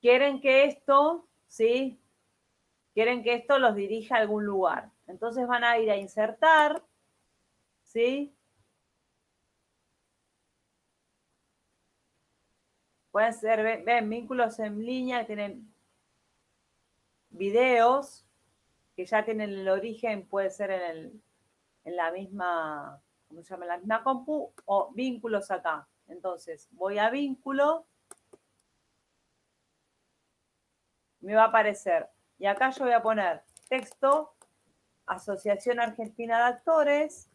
quieren que esto, ¿sí? Quieren que esto los dirija a algún lugar. Entonces van a ir a insertar, ¿sí? Pueden ser, ven, vínculos en línea, tienen videos que ya tienen el origen, puede ser en la misma, ¿cómo se llama? En la misma compu o vínculos acá. Entonces voy a vínculo, me va a aparecer. Y acá yo voy a poner texto, Asociación Argentina de Actores.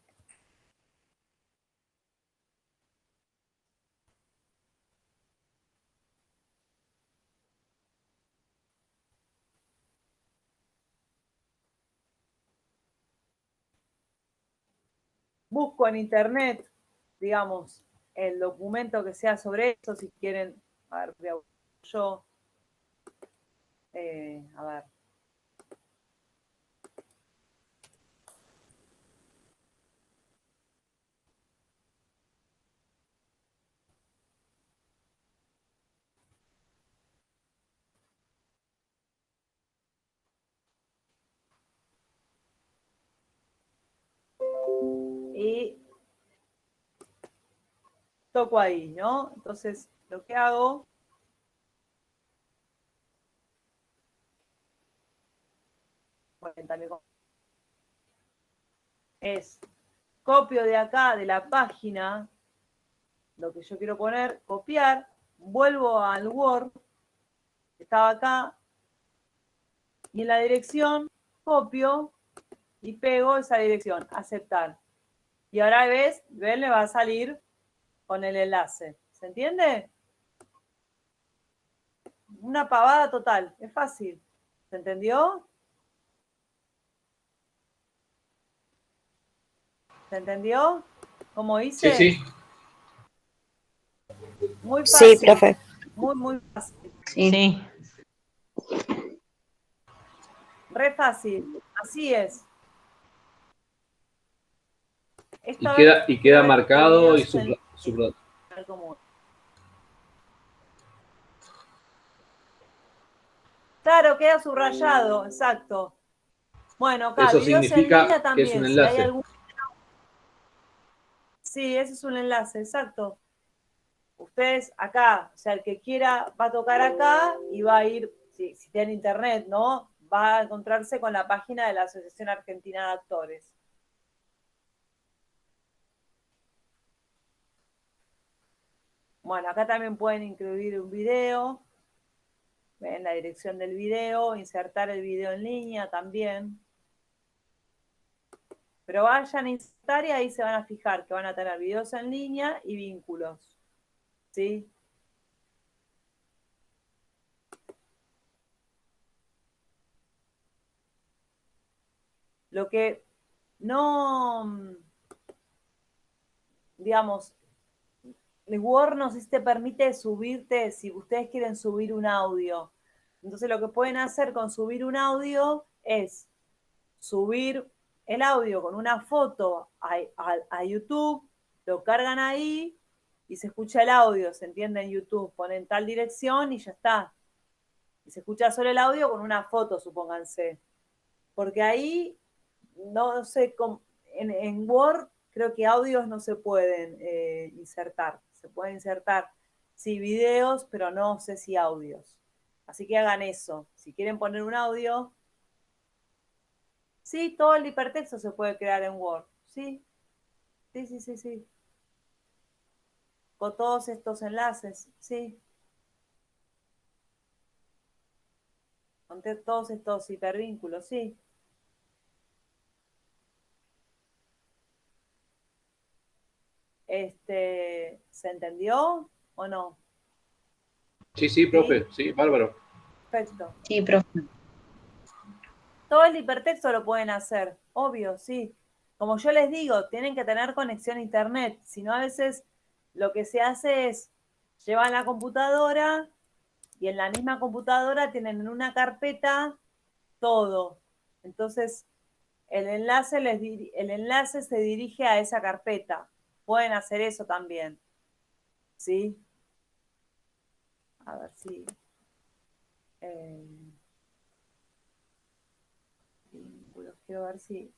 Busco en internet, digamos, el documento que sea sobre eso, si quieren, a ver, voy a buscar yo, a ver. Y toco ahí, ¿no? Entonces, lo que hago bueno, también es copio de acá, de la página, lo que yo quiero poner, copiar, vuelvo al Word, que estaba acá, y en la dirección copio y pego esa dirección, aceptar. Y ahora ven, le va a salir con el enlace. ¿Se entiende? Una pavada total, es fácil. ¿Se entendió? ¿Se entendió? ¿Cómo hice? Sí, sí. Muy Sí, fácil. profe. Muy fácil. Sí. Re fácil. Así es. Y Esta vez y quiero queda ver los marcado y videos en subrayado. común. Claro, queda subrayado, exacto. Bueno, acá, Eso videos en línea significa que es un también. Si hay enlace. algún. Sí, ese es un enlace, exacto. Ustedes acá, o sea, el que quiera va a tocar acá y va a ir, si tiene internet, ¿no? Va a encontrarse con la página de la Asociación Argentina de Actores. Bueno, acá también pueden incluir un video, ven la dirección del video, insertar el video en línea también. Pero vayan a insertar y ahí se van a fijar que van a tener videos en línea y vínculos. ¿Sí? Lo que no, digamos, el Word no sé si te permite subirte, si ustedes quieren subir un audio. Entonces lo que pueden hacer con subir un audio es subir el audio con una foto a YouTube, lo cargan ahí y se escucha el audio, se entiende en YouTube, ponen tal dirección y ya está. Y se escucha solo el audio con una foto, supónganse. Porque ahí, no sé, en Word creo que audios no se pueden insertar. Se pueden insertar, sí, videos, pero no sé si audios. Así que hagan eso. Si quieren poner un audio, sí, todo el hipertexto se puede crear en Word. Sí, sí, sí, sí, sí. Con todos estos enlaces, sí. Con todos estos hipervínculos, sí. ¿Se entendió o no? Sí, profe, sí, bárbaro. Perfecto. Sí, profe. Todo el hipertexto lo pueden hacer, obvio, sí. Como yo les digo, tienen que tener conexión a internet, si no a veces lo que se hace es llevan la computadora y en la misma computadora tienen en una carpeta todo. Entonces, el enlace se dirige a esa carpeta. Pueden hacer eso también. ¿Sí? A ver si... vínculos, quiero ver si...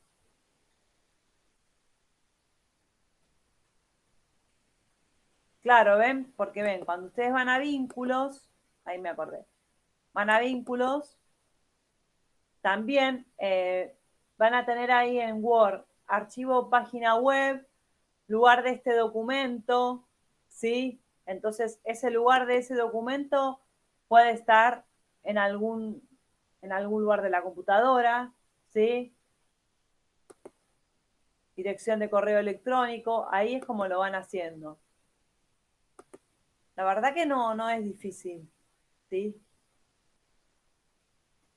Claro, ¿ven? Porque ven, cuando ustedes van a vínculos, ahí me acordé, van a vínculos, también van a tener ahí en Word, archivo página web, lugar de este documento, ¿sí? Entonces, ese lugar de ese documento puede estar en algún lugar de la computadora, ¿sí? Dirección de correo electrónico, ahí es como lo van haciendo. La verdad que no es difícil, ¿sí?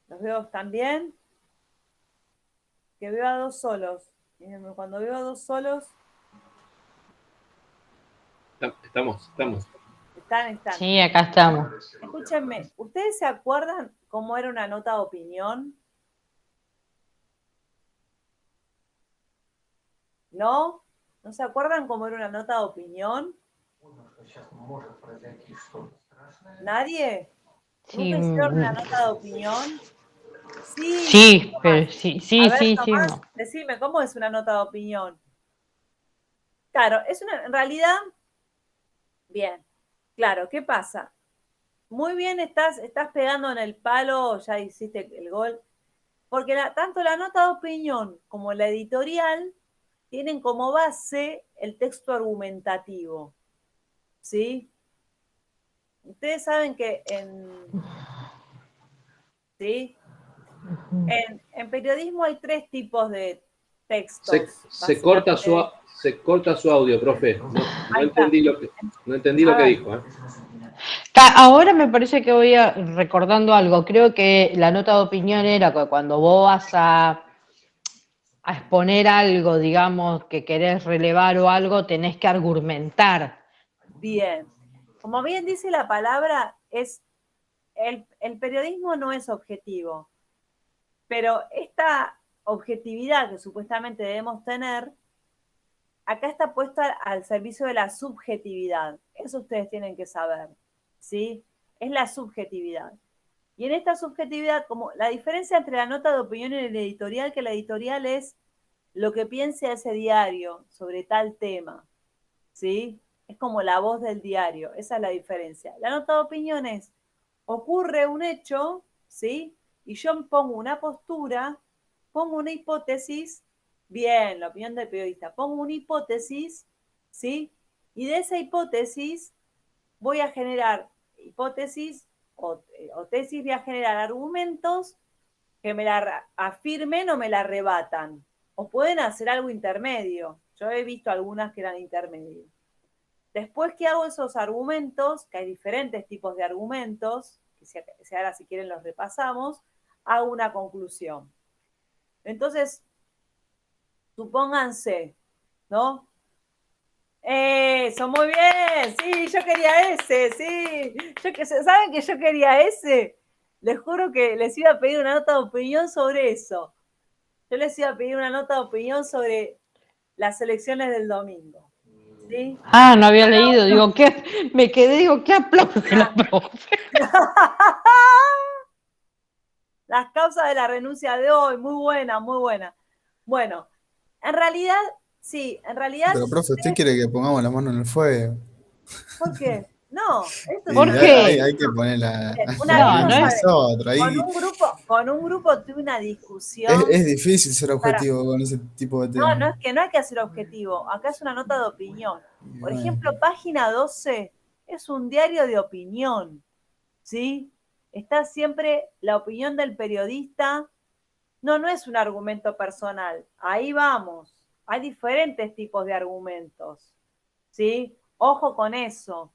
Los veo también, que veo a dos solos. Cuando veo a dos solos, Estamos. están. Sí, acá estamos. Escúchenme, ¿ustedes se acuerdan cómo era una nota de opinión? ¿No? ¿No se acuerdan cómo era una nota de opinión? ¿Nadie? Sí, ¿Nunca hicieron una nota de opinión? Sí, sí, Tomás. pero sí, A sí, ver, sí, sí. Tomás, decime, ¿cómo es una nota de opinión? Claro, en realidad, bien, claro, ¿qué pasa? Muy bien, estás pegando en el palo, ya hiciste el gol, porque tanto la nota de opinión como la editorial tienen como base el texto argumentativo, ¿sí? Ustedes saben que ¿sí? En periodismo hay tres tipos de textos, Se corta básicamente. su audio, profe. No Ahí está. entendí no entendí lo A que ver, dijo. Ahora me parece que recordando algo. Creo que la nota de opinión era que cuando vos vas a exponer algo, digamos, que querés relevar o algo, tenés que argumentar. bien. Como bien dice la palabra, el periodismo no es objetivo, pero esta objetividad que supuestamente debemos tener, acá está puesta al servicio de la subjetividad. Eso ustedes tienen que saber, ¿sí? Es la subjetividad. Y en esta subjetividad, como la diferencia entre la nota de opinión y el editorial, que la editorial es lo que piense ese diario sobre tal tema, ¿sí? Es como la voz del diario, esa es la diferencia. La nota de opinión es, ocurre un hecho, ¿sí? Y yo pongo una postura, pongo una hipótesis, bien, la opinión del periodista, pongo una hipótesis, ¿sí? Y de esa hipótesis voy a generar hipótesis o tesis, voy a generar argumentos que me la afirmen o me la rebatan. O pueden hacer algo intermedio. Yo he visto algunas que eran intermedios. Después que hago esos argumentos, que hay diferentes tipos de argumentos, que si ahora si quieren los repasamos, hago una conclusión. Entonces, supónganse, ¿no? Eso, muy bien, sí, yo quería ese, sí. ¿Saben que yo quería ese? Les juro que les iba a pedir una nota de opinión sobre eso. Yo les iba a pedir una nota de opinión sobre las elecciones del domingo. ¿Sí? Ah, no había leído, digo, ¿qué? Me quedé, digo, ¿qué aplaude la profe? Las causas de la renuncia de hoy, muy buena, muy buena. Bueno, en realidad, sí, en realidad. Pero, profe, ¿usted quiere que pongamos la mano en el fuego? ¿Por qué? No, esto ¿Por Y es qué? hay que poner una vez No, a no no es. sabe. nosotros ahí. Con un grupo tuve una discusión. Es difícil ser Para, objetivo con ese tipo de no temas. es que no hay que hacer objetivo. Acá es una nota de opinión. Y Por bueno, ejemplo, página 12 es un diario de opinión. ¿Sí? Está siempre la opinión del periodista. No es un argumento personal. Ahí vamos. Hay diferentes tipos de argumentos. ¿sí? Ojo con eso.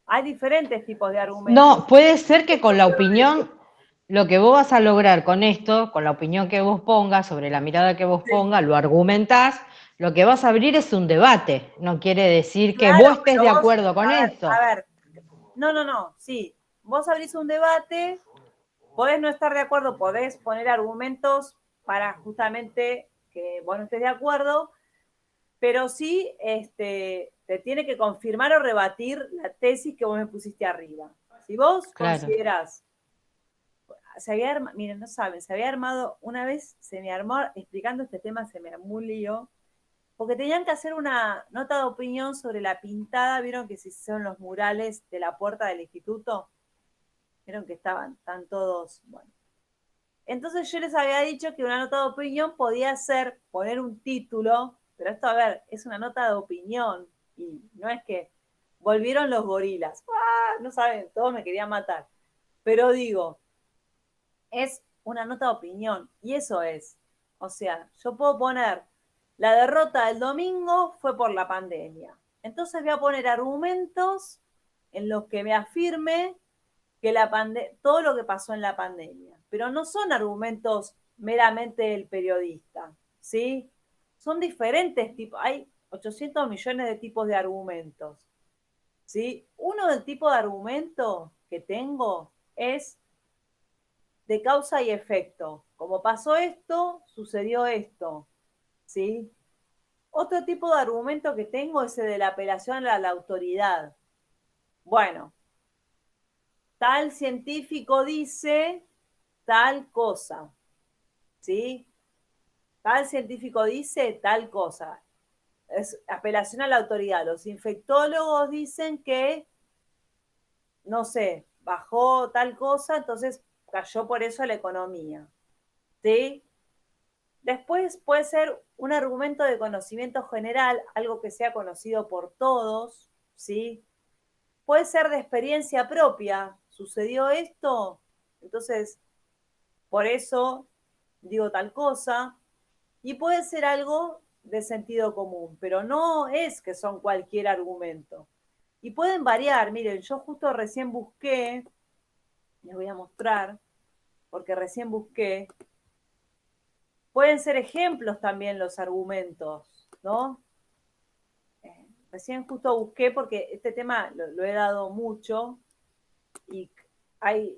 Hay diferentes tipos de argumentos. No, puede ser que con la opinión, lo que vos vas a lograr con esto, con la opinión que vos pongas, sobre la mirada que vos pongas, lo argumentás, lo que vas a abrir es un debate. No quiere decir que Claro, vos estés pero de vos, acuerdo con esto. a ver, no, sí. Vos abrís un debate, podés no estar de acuerdo, podés poner argumentos para justamente que vos no estés de acuerdo, pero sí te tiene que confirmar o rebatir la tesis que vos me pusiste arriba. Si vos Claro. considerás, miren, no saben, se había armado, una vez se me armó, explicando este tema, se me armó un lío, porque tenían que hacer una nota de opinión sobre la pintada, vieron que se hicieron los murales de la puerta del instituto, vieron que están todos, bueno. Entonces yo les había dicho que una nota de opinión podía ser poner un título, pero esto, a ver, es una nota de opinión y no es que volvieron los gorilas. ¡Ah! No saben, todos me querían matar. Pero digo, es una nota de opinión y eso es. O sea, yo puedo poner la derrota del domingo fue por la pandemia. Entonces voy a poner argumentos en los que me afirme que todo lo que pasó en la pandemia, pero no son argumentos meramente del periodista, ¿sí? Son diferentes tipos, hay 800 millones de tipos de argumentos, ¿sí? Uno del tipo de argumento que tengo es de causa y efecto. Como pasó esto, sucedió esto, ¿sí? Otro tipo de argumento que tengo es el de la apelación a la autoridad. Bueno, tal científico dice tal cosa, ¿sí? Tal científico dice tal cosa. Es apelación a la autoridad. Los infectólogos dicen que, no sé, bajó tal cosa, entonces cayó por eso la economía, ¿sí? Después puede ser un argumento de conocimiento general, algo que sea conocido por todos, ¿sí? Puede ser de experiencia propia. ¿Sucedió esto? Entonces, por eso digo tal cosa. Y puede ser algo de sentido común, pero no es que son cualquier argumento. Y pueden variar. Miren, yo justo recién busqué, les voy a mostrar, porque recién busqué, pueden ser ejemplos también los argumentos, ¿no? Recién justo busqué porque este tema lo he dado mucho y hay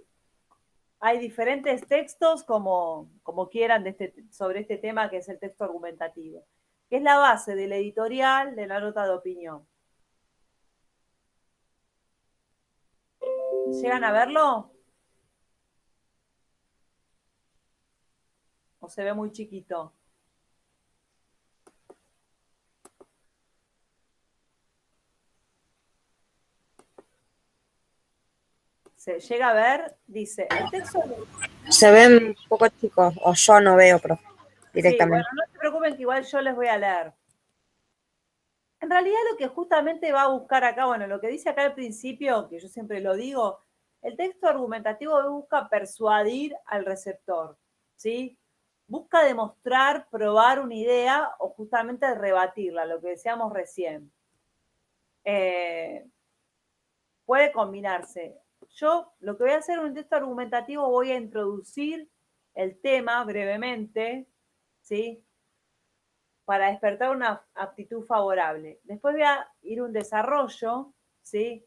diferentes textos como quieran sobre este tema que es el texto argumentativo, que es la base del editorial de la nota de opinión. ¿Llegan a verlo? ¿O se ve muy chiquito? ¿Se llega a ver? Dice, el texto... Se ven un poco chicos, o yo no veo, profe, directamente. Sí, bueno, no se preocupen que igual yo les voy a leer. En realidad lo que justamente va a buscar acá, bueno, lo que dice acá al principio, que yo siempre lo digo, el texto argumentativo busca persuadir al receptor, ¿sí? Busca demostrar, probar una idea o justamente rebatirla, lo que decíamos recién. Puede combinarse. Yo lo que voy a hacer en un texto argumentativo voy a introducir el tema brevemente, ¿sí? Para despertar una aptitud favorable. Después voy a ir a un desarrollo, ¿sí?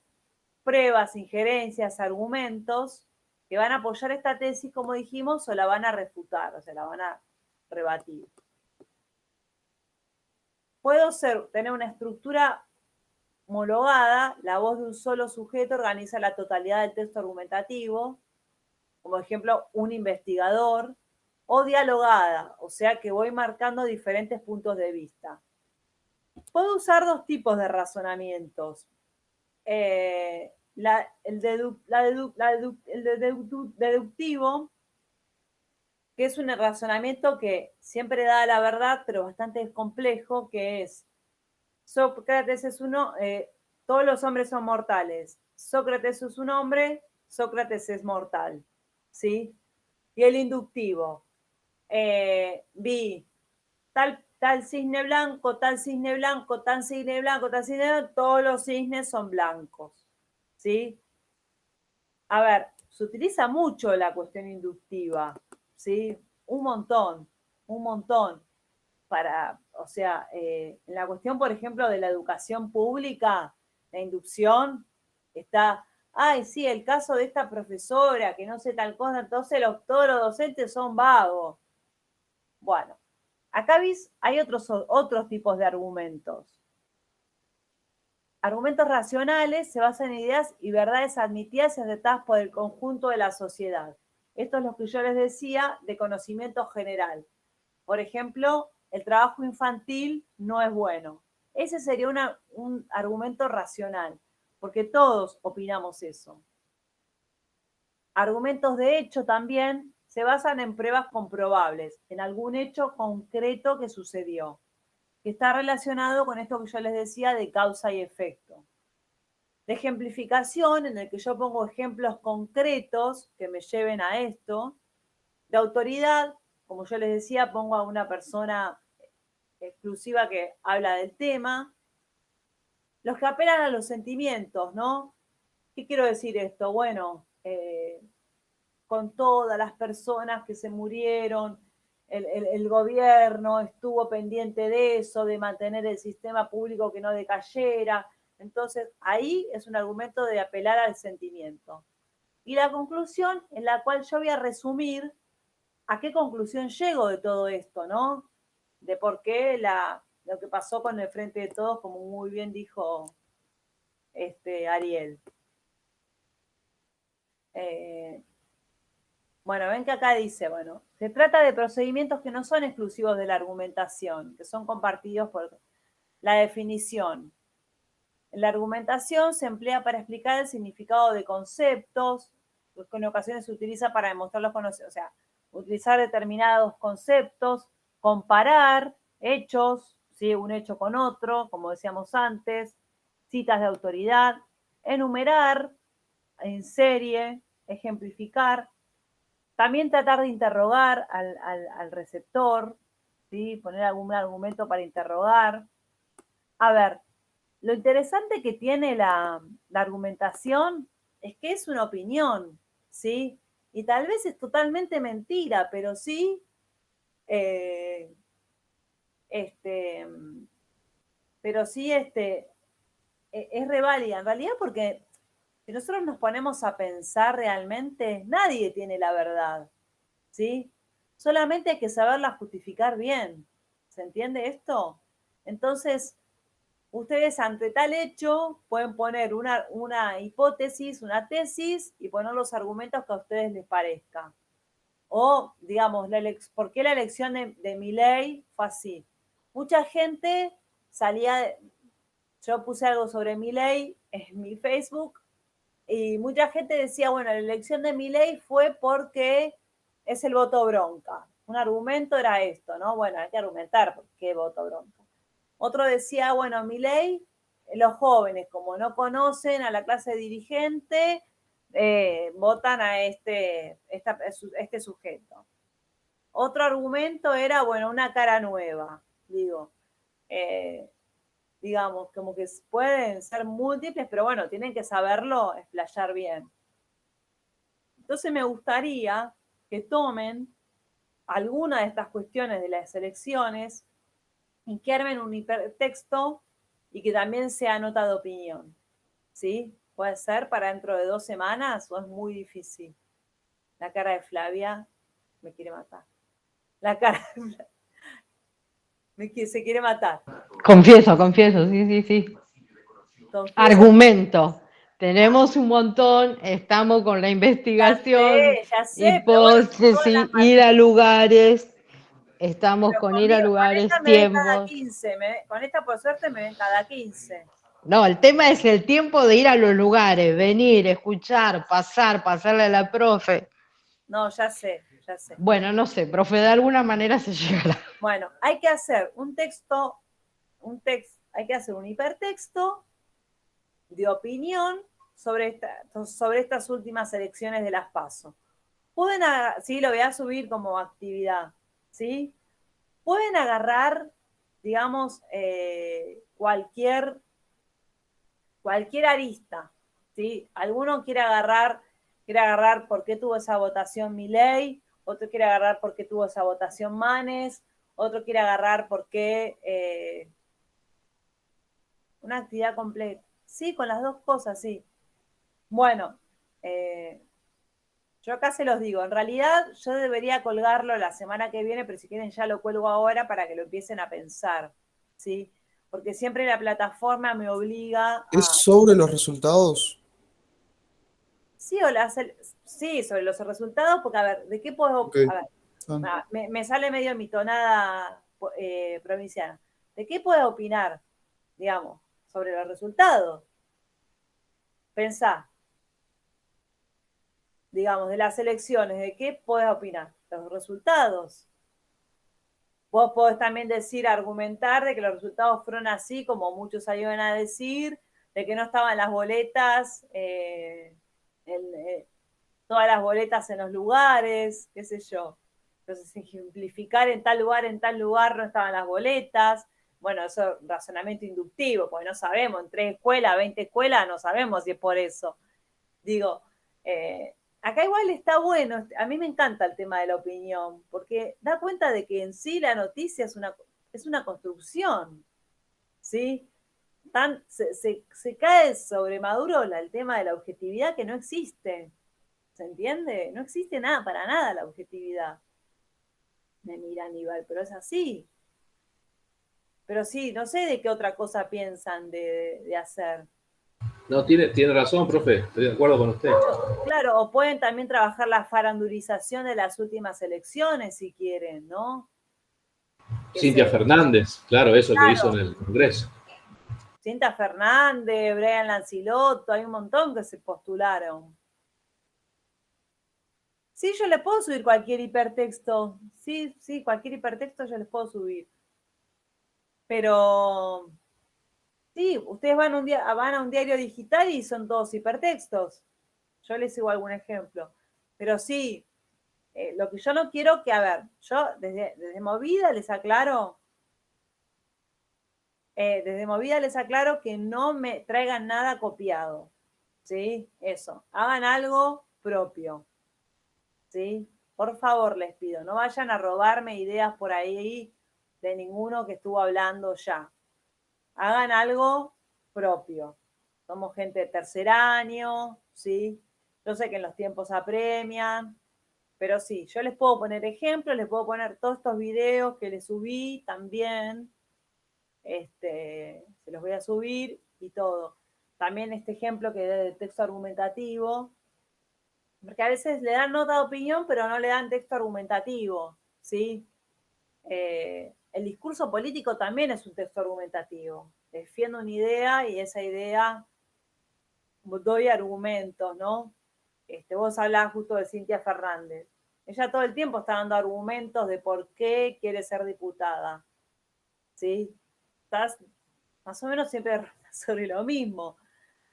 Pruebas, injerencias, argumentos que van a apoyar esta tesis, como dijimos, o la van a refutar, o sea, la van a rebatir. Puedo tener una estructura homologada, la voz de un solo sujeto organiza la totalidad del texto argumentativo, como ejemplo, un investigador, o dialogada, o sea que voy marcando diferentes puntos de vista. Puedo usar dos tipos de razonamientos. El deductivo, que es un razonamiento que siempre da la verdad, pero bastante complejo, que es Sócrates es uno, todos los hombres son mortales. Sócrates es un hombre, Sócrates es mortal, ¿sí? Y el inductivo, vi, tal tal cisne blanco, tal cisne blanco, tal cisne blanco, tal cisne blanco, todos los cisnes son blancos, ¿sí? A ver, se utiliza mucho la cuestión inductiva, ¿sí? Un montón, o sea, en la cuestión, por ejemplo, de la educación pública, la inducción, está, ay, sí, el caso de esta profesora que no sé tal cosa, entonces todos los docentes son vagos. Bueno, acá hay otros tipos de argumentos. Argumentos racionales se basan en ideas y verdades admitidas y aceptadas por el conjunto de la sociedad. Esto es lo que yo les decía de conocimiento general. Por ejemplo, el trabajo infantil no es bueno. Ese sería un argumento racional, porque todos opinamos eso. Argumentos de hecho también se basan en pruebas comprobables, en algún hecho concreto que sucedió, que está relacionado con esto que yo les decía de causa y efecto. De ejemplificación, en el que yo pongo ejemplos concretos que me lleven a esto. De autoridad, como yo les decía, pongo a una persona exclusiva que habla del tema. Los que apelan a los sentimientos, ¿no? ¿Qué quiero decir esto? Bueno, con todas las personas que se murieron, el gobierno estuvo pendiente de eso, de mantener el sistema público que no decayera. Entonces, ahí es un argumento de apelar al sentimiento. Y la conclusión en la cual yo voy a resumir a qué conclusión llego de todo esto, ¿no? De por qué lo que pasó con el Frente de Todos, como muy bien dijo Ariel. Bueno, ven que acá dice, bueno, se trata de procedimientos que no son exclusivos de la argumentación, que son compartidos por la definición. La argumentación se emplea para explicar el significado de conceptos, pues en ocasiones se utiliza para demostrar los conocimientos, o sea, utilizar determinados conceptos, comparar hechos, ¿sí? Un hecho con otro, como decíamos antes, citas de autoridad, enumerar en serie, ejemplificar, también tratar de interrogar al receptor, ¿sí? Poner algún argumento para interrogar. A ver, lo interesante que tiene la argumentación es que es una opinión, ¿sí? Y tal vez es totalmente mentira, pero sí, es reválida. En realidad, porque si nosotros nos ponemos a pensar realmente, nadie tiene la verdad, ¿sí? Solamente hay que saberla justificar bien. ¿Se entiende esto? Entonces, ustedes ante tal hecho pueden poner una hipótesis, una tesis y poner los argumentos que a ustedes les parezca. O, digamos, ¿por qué la elección de Milei fue así? Mucha gente yo puse algo sobre Milei en mi Facebook y mucha gente decía, bueno, la elección de Milei fue porque es el voto bronca. Un argumento era esto, ¿no? Bueno, hay que argumentar por qué voto bronca. Otro decía, bueno, Milei, los jóvenes, como no conocen a la clase dirigente, votan a este sujeto. Otro argumento era, bueno, una cara nueva, digamos, como que pueden ser múltiples, pero bueno, tienen que saberlo explayar bien. Entonces me gustaría que tomen alguna de estas cuestiones de las elecciones y que armen un hipertexto y que también sea nota de opinión, ¿sí? Puede ser para dentro de 2 semanas o es muy difícil. La cara de Flavia me quiere matar. La cara de Flavia se quiere matar. Confieso, sí. Confieso. Argumento. Tenemos un montón, estamos con la investigación, Ya sé, hipótesis, ir a lugares, estamos pero con ir a lugares, con esta me ven cada tiempos. 15, con esta por suerte me ven cada 15. No, el tema es el tiempo de ir a los lugares, venir, escuchar, pasarle a la profe. No, ya sé. Bueno, no sé, profe, de alguna manera se llegará. Bueno, hay que hacer hay que hacer un hipertexto de opinión sobre estas últimas elecciones de las PASO. Sí, lo voy a subir como actividad, ¿sí? Pueden agarrar digamos, cualquier arista, ¿sí? Alguno quiere agarrar por qué tuvo esa votación Milei, otro quiere agarrar por qué tuvo esa votación Manes, otro quiere agarrar por qué una actividad completa. Sí, con las dos cosas, sí. Bueno, yo acá se los digo, en realidad yo debería colgarlo la semana que viene, pero si quieren ya lo cuelgo ahora para que lo empiecen a pensar, ¿sí? Porque siempre la plataforma me obliga ¿Es a... sobre los resultados? Sí, sí, sobre los resultados, porque a ver, ¿de qué puedo? Ok. A ver, me sale medio mitonada provinciana. ¿De qué puedo opinar, digamos, sobre los resultados? Pensá, digamos, de las elecciones, ¿de qué podés opinar? Los resultados. Vos podés también decir, argumentar de que los resultados fueron así, como muchos salieron a decir, de que no estaban las boletas, todas las boletas en los lugares, qué sé yo. Entonces, ejemplificar en tal lugar no estaban las boletas. Bueno, eso es razonamiento inductivo, porque no sabemos, en 3 escuelas, 20 escuelas, no sabemos si es por eso. Digo, acá igual está bueno, a mí me encanta el tema de la opinión, porque da cuenta de que en sí la noticia es una construcción, ¿sí? Se cae sobre Maduro el tema de la objetividad que no existe, ¿se entiende? No existe nada, para nada la objetividad. Me mira Aníbal, pero es así. Pero sí, no sé de qué otra cosa piensan de hacer. No, tiene razón, profe, estoy de acuerdo con usted. Claro, o pueden también trabajar la farandurización de las últimas elecciones si quieren, ¿no? Cintia Fernández, claro, eso claro, que hizo en el Congreso. Cintia Fernández, Brian Lancilotto, hay un montón que se postularon. Sí, yo les puedo subir cualquier hipertexto. Sí, cualquier hipertexto yo les puedo subir. Pero sí, ustedes van a un diario digital y son todos hipertextos. Yo les sigo algún ejemplo. Pero sí, lo que yo no quiero que, a ver, yo desde Movida les aclaro, que no me traigan nada copiado, ¿sí? Eso, hagan algo propio, ¿sí? Por favor, les pido, no vayan a robarme ideas por ahí de ninguno que estuvo hablando ya. Hagan algo propio. Somos gente de tercer año, ¿sí? Yo sé que en los tiempos apremian, pero sí, yo les puedo poner ejemplos, les puedo poner todos estos videos que les subí también, se los voy a subir y todo. También este ejemplo que de texto argumentativo, porque a veces le dan nota de opinión, pero no le dan texto argumentativo, ¿sí? El discurso político también es un texto argumentativo. Defiendo una idea y esa idea doy argumentos, ¿no? Vos hablabas justo de Cintia Fernández. Ella todo el tiempo está dando argumentos de por qué quiere ser diputada, ¿sí? Estás más o menos siempre sobre lo mismo.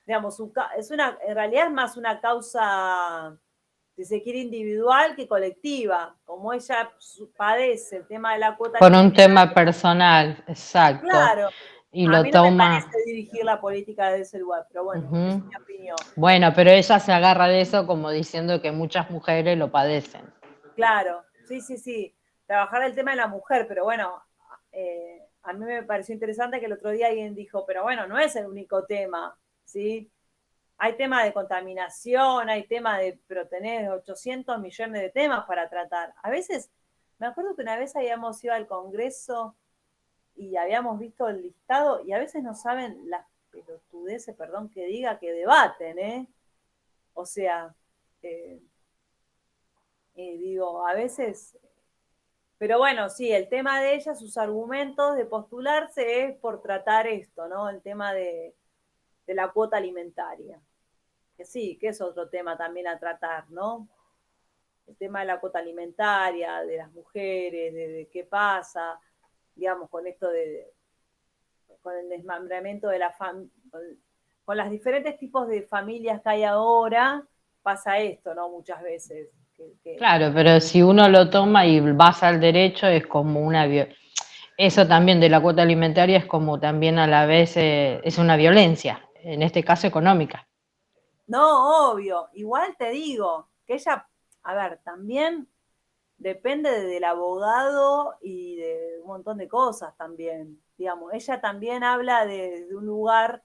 Digamos, en realidad es más una causa, si se quiere, individual que colectiva. Como ella padece el tema de la cuota. Por un tema personal, exacto. Claro. Y a lo mí no toma. me parece dirigir la política de ese lugar, pero bueno, es mi opinión. Bueno, pero ella se agarra de eso como diciendo que muchas mujeres lo padecen. Claro, sí. Trabajar el tema de la mujer, pero bueno, a mí me pareció interesante que el otro día alguien dijo, pero bueno, no es el único tema, ¿sí? Hay tema de contaminación, hay tema pero tenés 800 millones de temas para tratar. A veces, me acuerdo que una vez habíamos ido al Congreso y habíamos visto el listado y a veces no saben las pelotudeces, perdón que diga, que debaten, ¿eh? O sea, digo, a veces... Pero bueno, sí, el tema de ella, sus argumentos de postularse es por tratar esto, ¿no? El tema de la cuota alimentaria. Que sí, que es otro tema también a tratar, ¿no? El tema de la cuota alimentaria, de las mujeres, de qué pasa, digamos, con esto con el desmembramiento de la familia, con los diferentes tipos de familias que hay ahora, pasa esto, ¿no? Muchas veces. Claro, pero si uno lo toma y basa al derecho es como Eso también de la cuota alimentaria es como también a la vez es una violencia, en este caso económica. No, obvio. Igual te digo que ella, a ver, también depende del abogado y de un montón de cosas también. Digamos, ella también habla de un lugar,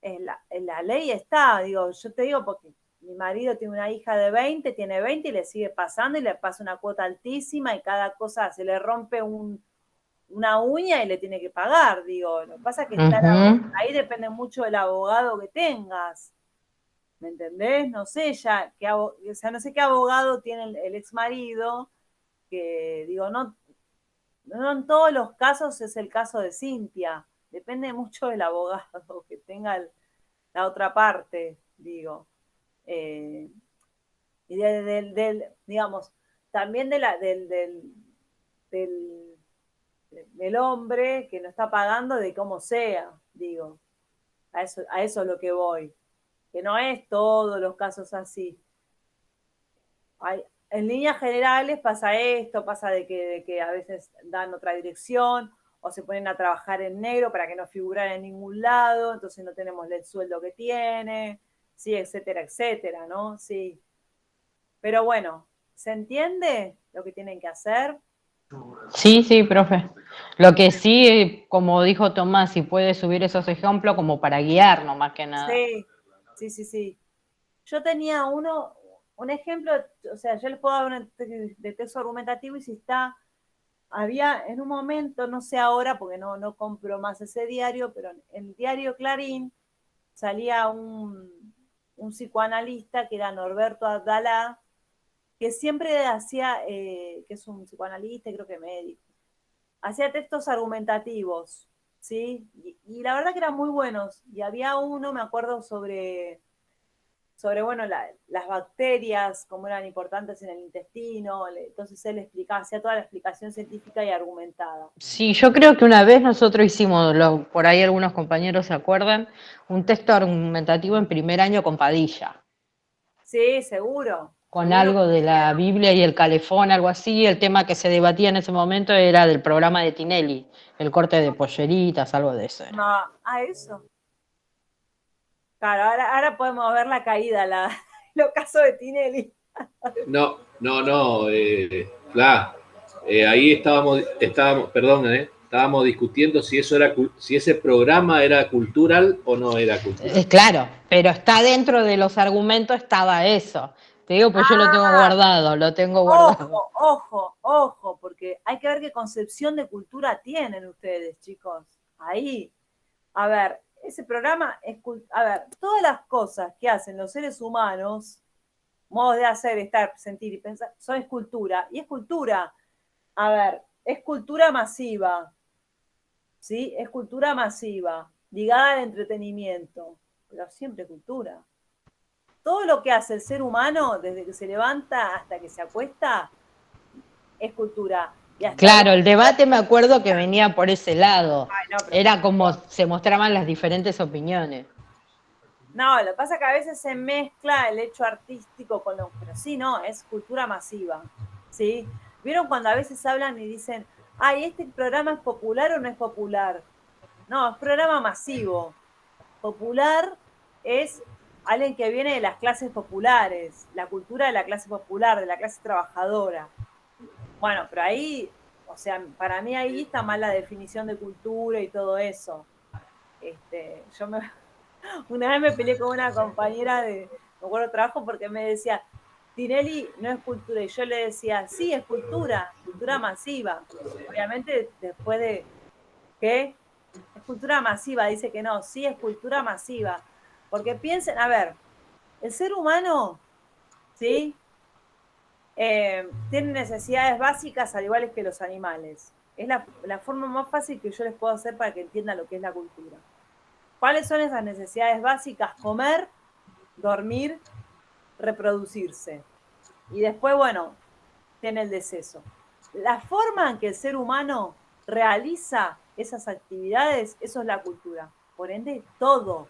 en la ley está, digo, yo te digo porque mi marido tiene una hija de 20, tiene 20 y le sigue pasando y le pasa una cuota altísima y cada cosa se le rompe una uña y le tiene que pagar, digo. Lo que pasa es que ahí depende mucho del abogado que tengas. ¿Me entendés? No sé ya, o sea, no sé qué abogado tiene el ex marido, que digo, no en todos los casos es el caso de Cintia. Depende mucho del abogado que tenga la otra parte, digo. Eh, y digamos, también del, del hombre que no está pagando de cómo sea, digo. A eso es lo que voy. Que no es todos los casos así. En líneas generales pasa esto, pasa de que a veces dan otra dirección o se ponen a trabajar en negro para que no figuren en ningún lado, entonces no tenemos el sueldo que tiene, sí, etcétera, etcétera, ¿no? Sí. Pero bueno, ¿se entiende lo que tienen que hacer? Sí, sí, profe. Lo que sí, como dijo Tomás, si puede subir esos ejemplos como para guiarnos más que nada. Sí, sí, sí, sí. Yo tenía un ejemplo, o sea, yo les puedo dar de texto argumentativo y si está, había en un momento, no sé ahora porque no compro más ese diario, pero en el diario Clarín salía un psicoanalista que era Norberto Abdalá, que siempre hacía, que es un psicoanalista y creo que médico, hacía textos argumentativos, ¿sí? Y la verdad que eran muy buenos. Y había uno, me acuerdo, sobre bueno, las bacterias, cómo eran importantes en el intestino. Entonces él explicaba, hacía toda la explicación científica y argumentada. Sí, yo creo que una vez nosotros hicimos, por ahí algunos compañeros se acuerdan, un texto argumentativo en primer año con Padilla, Sí, seguro. con Seguro algo que de lo la hicieron. Biblia y el calefón, algo así. El tema que se debatía en ese momento era del programa de Tinelli, el corte de polleritas, algo de eso No, era. eso. Claro, ahora podemos ver la caída, el ocaso de Tinelli. No, no, no, Fla, ahí perdón, estábamos discutiendo si si ese programa era cultural o no era cultural. Claro, pero está dentro de los argumentos, estaba eso. Te digo, pues yo lo tengo Ah, guardado, lo tengo guardado. ojo, ojo, ojo, porque hay que ver qué concepción de cultura tienen ustedes, chicos. Ahí. A ver, ese programa es, a ver, todas las cosas que hacen los seres humanos, modos de hacer, estar, sentir y pensar, son escultura. Y es cultura, a ver, es cultura masiva, ¿sí? Es cultura masiva, ligada al entretenimiento, pero siempre cultura. Todo lo que hace el ser humano, desde que se levanta hasta que se acuesta, es cultura. Y hasta Claro, dónde... el debate me acuerdo que venía por ese lado. Ay, no, pero por Era como favor. se mostraban las diferentes opiniones. No, lo que pasa es que a veces se mezcla el hecho artístico con lo... Pero sí, no, es cultura masiva, ¿sí? ¿Vieron cuando a veces hablan y dicen, ay, ¿este programa es popular o no es popular? No, es programa masivo. Popular es alguien que viene de las clases populares, la cultura de la clase popular, de la clase trabajadora. Bueno, pero ahí, o sea, para mí ahí está mal la definición de cultura y todo eso. Yo una vez me peleé con una compañera me acuerdo, trabajo porque me decía, Tinelli no es cultura. Y yo le decía, sí, es cultura, cultura masiva. Obviamente, después de, ¿qué? Es cultura masiva, dice que no, sí, es cultura masiva. Porque piensen, a ver, el ser humano, ¿sí? Tiene necesidades básicas al igual que los animales. Es la forma más fácil que yo les puedo hacer para que entiendan lo que es la cultura. ¿Cuáles son esas necesidades básicas? Comer, dormir, reproducirse. Y después, bueno, tiene el deceso. La forma en que el ser humano realiza esas actividades, eso es la cultura. Por ende, todo.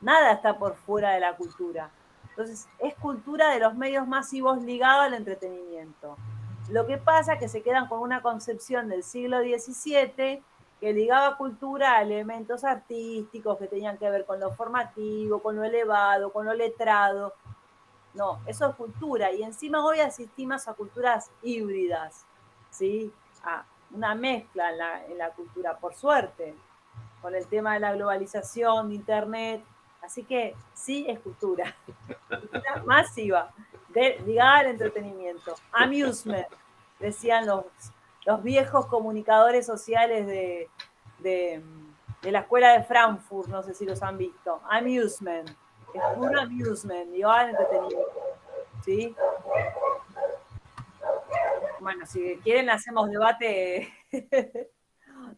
Nada está por fuera de la cultura. Entonces, es cultura de los medios masivos ligada al entretenimiento. Lo que pasa es que se quedan con una concepción del siglo XVII que ligaba cultura a elementos artísticos que tenían que ver con lo formativo, con lo elevado, con lo letrado. No, eso es cultura. Y encima hoy asistimos a culturas híbridas, ¿sí? A una mezcla en la cultura, por suerte, con el tema de la globalización, de Internet. Así que sí es cultura. Cultura masiva, ligada al entretenimiento. Amusement, decían los viejos comunicadores sociales de, de la escuela de Frankfurt, no sé si los han visto. Amusement, es puro amusement, ligado al entretenimiento. ¿Sí? Bueno, si quieren hacemos debate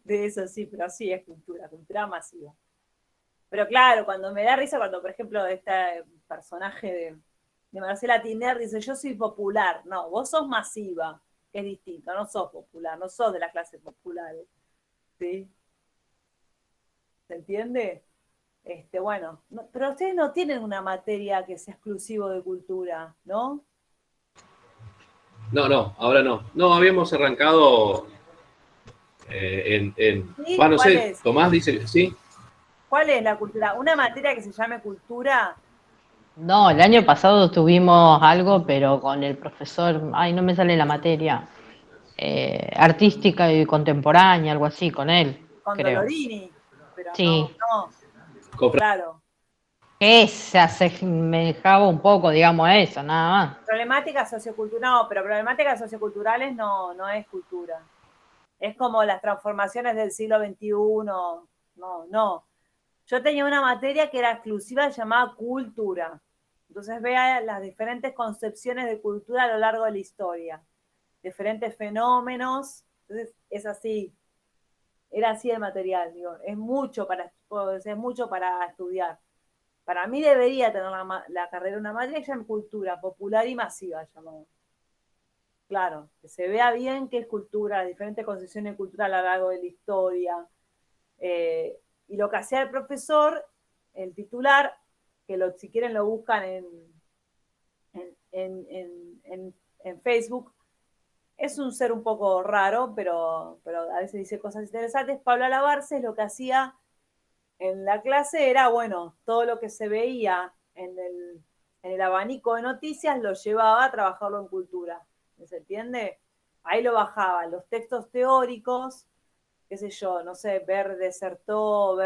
de eso, sí, pero sí es cultura, cultura masiva. Pero claro, cuando me da risa, cuando por ejemplo este personaje de Marcela Tiner dice, yo soy popular. No, vos sos masiva, que es distinto, no sos popular, no sos de las clases populares. ¿Sí? ¿Se entiende? Bueno, no, pero ustedes no tienen una materia que sea exclusivo de cultura, ¿no? No, ahora no. No, habíamos arrancado ¿Sí? no ¿Cuál sé, es? Tomás dice que sí. ¿Cuál es la cultura? Una materia que se llame cultura. No, el año pasado tuvimos algo, pero con el profesor, ay, no me sale la materia, artística y contemporánea, algo así, con él, Con creo. Dolorini, pero no, Sí, claro. que se asemejaba un poco, digamos, a eso, nada más. Problemáticas socioculturales, no, pero problemáticas socioculturales no es cultura. Es como las transformaciones del siglo XXI, no. Yo tenía una materia que era exclusiva llamada cultura. Entonces vea las diferentes concepciones de cultura a lo largo de la historia, diferentes fenómenos. Entonces es así, era así el material, digo, es mucho para estudiar. Para mí debería tener la carrera una materia que se llama cultura popular y masiva, llamamos. Claro, que se vea bien qué es cultura, las diferentes concepciones de cultura a lo largo de la historia. Y lo que hacía el profesor, el titular, que si quieren lo buscan en Facebook, es un ser un poco raro, pero a veces dice cosas interesantes. Pablo Alabarce lo que hacía en la clase era, bueno, todo lo que se veía en el abanico de noticias lo llevaba a trabajarlo en cultura. ¿Se entiende? Ahí lo bajaba, los textos teóricos, qué sé yo, no sé, ver Desertó,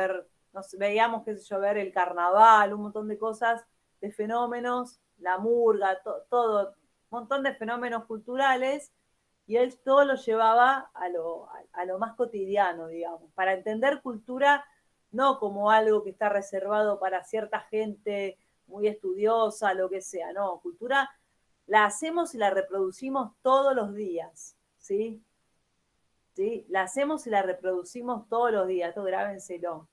no sé, veíamos, qué sé yo, ver el carnaval, un montón de cosas, de fenómenos, la murga, todo, un montón de fenómenos culturales, y él todo lo llevaba a lo más cotidiano, digamos, para entender cultura no como algo que está reservado para cierta gente muy estudiosa, lo que sea, no, cultura la hacemos y la reproducimos todos los días, ¿sí? ¿Sí? La hacemos y la reproducimos todos los días, esto grábenselo,